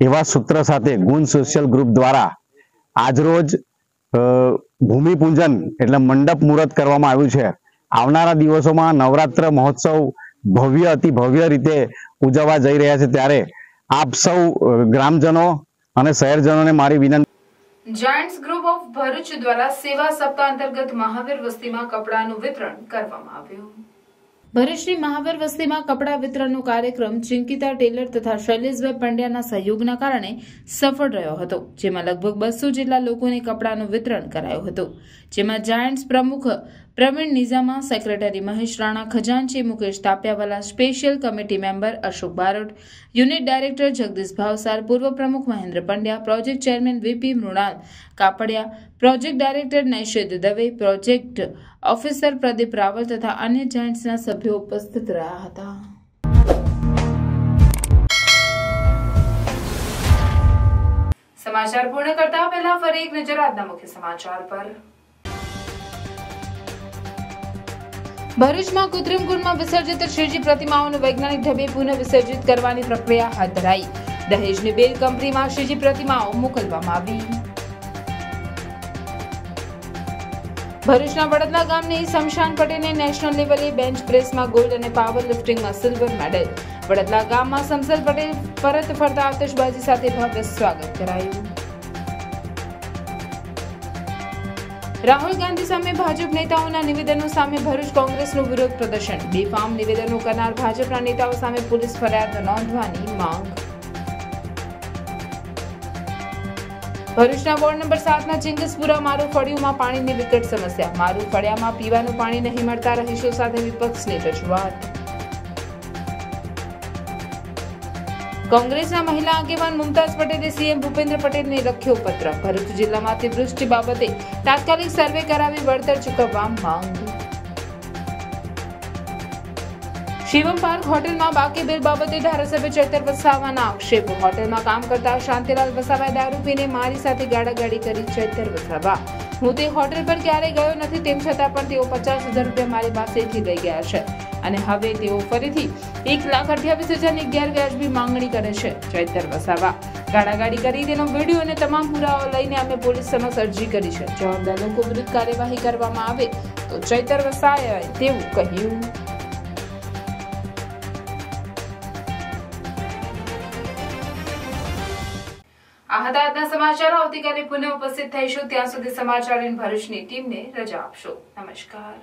એવા સૂત્ર સાથે ગુંજ સોશિયલ ગ્રુપ દ્વારા આજરોજ ભૂમિપૂજન એટલે મંડપ મુહૂર્ત કરવામાં આવ્યું છે। આવનારા દિવસોમાં નવરાત્ર મહોત્સવ ભવ્ય અતિ ભવ્ય રીતે ઉજવવા જઈ રહ્યા છે, ત્યારે આપ સૌ ગ્રામજનો અને શહેરજનોને મારી વિનંતી। જાયન્ટ્સ ગ્રુપ ઓફ ભરૂચ દ્વારા સેવા સપ્તાહ અંતર્ગત મહાવીર વસ્તીમાં કપડાનું વિતરણ કરવામાં આવ્યું। ભરૂચની મહાવીર વસ્તીમાં કપડા વિતરણનો કાર્યક્રમ ચિંકિતા ટેલર તથા શૈલેષભાઈ પંડ્યાના સહયોગના કારણે સફળ રહ્યો હતો, જેમાં લગભગ 200 જેટલા લોકોને કપડાનું વિતરણ કરાયું હતું, જેમાં જાયન્ટ્સ પ્રમુખ પ્રવીણ નિઝામા, સેક્રેટરી મહેશ રાણા, ખજાનચી Mukesh Tapiyawala, special committee member Ashok Barot, unit director Jagdish Bhavsar, પૂર્વ પ્રમુખ Mahendra Pandya, project chairman VP Mrunal Kapadia, project director Naishad Dave, project officer Pradeep Raval તથા અન્ય જાયન્ટ્સના સભ્યો ઉપસ્થિત રહ્યા હતા। સમાચાર પૂર્ણ કરતા પહેલા ફરી એક નજર આજના મુખ્ય સમાચાર પર। ભરૂચમાં કૃત્રિમ કુંડમાં વિસર્જિત શ્રીજી પ્રતિમાઓનું વૈજ્ઞાનિક ઢબે પુનઃ વિસર્જિત કરવાની પ્રક્રિયા હાથ ધરાઈ। દહેજની બેલ કંપનીમાં શ્રીજી પ્રતિમાઓ મોકલવામાં આવી। ભરૂચના વડદલા ગામની શમશાન પટેલને નેશનલ લેવલે બેન્ચ પ્રેસમાં ગોલ્ડ અને પાવર લિફ્ટિંગમાં સિલ્વર મેડલ। વડદલા ગામમાં શમસલ પટેલ પરત ફરતા આતશબાજી સાથે ભવ્ય સ્વાગત કરાયું। રાહુલ ગાંધી સામે ભાજપ નેતાઓના નિવેદનો સામે ભરૂચ કોંગ્રેસનું વિરોધ પ્રદર્શન। બેફામ નિવેદનો કરનાર ભાજપના નેતાઓ સામે પોલીસ ફરિયાદ નોંધવાની માંગ। ભરૂચના વોર્ડ નંબર 7ના ચિંગસપુરા મારુ ફળિયુમાં પાણીની વિકટ સમસ્યા। મારુ ફળિયામાં પીવાનું પાણી નહીં મળતા રહીશો સાથે વિપક્ષની રજૂઆત। કોંગ્રેસના મહિલા આગેવાન મુમતાઝ પટેલે સીએમ ભૂપેન્દ્ર પટેલને લખ્યો પત્ર। ભરૂચ જિલ્લામાં અતિવૃષ્ટિ બાબતે તાત્કાલિક સર્વે કરાવી વળતર ચૂકવવા માંગ। શિવમ પાર્ક હોટેલમાં બાકી બિલ બાબતે ધારાસભ્ય ચૈતર વસાવાના આક્ષેપો। હોટેલમાં કામ કરતા શાંતિલાલ વસાવાએ દારૂ પીને મારી સાથે ગાળાગાળી કરી ચૈતર વસાવા। હું તે હોટેલ પર ક્યારેય ગયો નથી, તેમ છતાં પણ તેઓ 50,000 રૂપિયા મારી પાસેથી લઈ ગયા છે અને હવે તેઓ ફરીથી 1,28,000ની ગેરવ્યાજબી માંગણી કરે છે। ચૈતર વસાવા ગાળાગાળી કરી તેનો વિડીયો અને તમામ પુરાવા લઈને અમે પોલીસ સમક્ષ અરજી કરી છે। જવાબદાર લોકો વિરુદ્ધ કાર્યવાહી કરવામાં આવે તો ચૈતર વસાવાએ તેવું કહ્યું। આ હતા આજના સમાચાર। આવતીકાલે પુનઃ ઉપસ્થિત થઈશું, ત્યાં સુધી સમાચાર ભરૂચની ટીમને રજા આપશો। નમસ્કાર।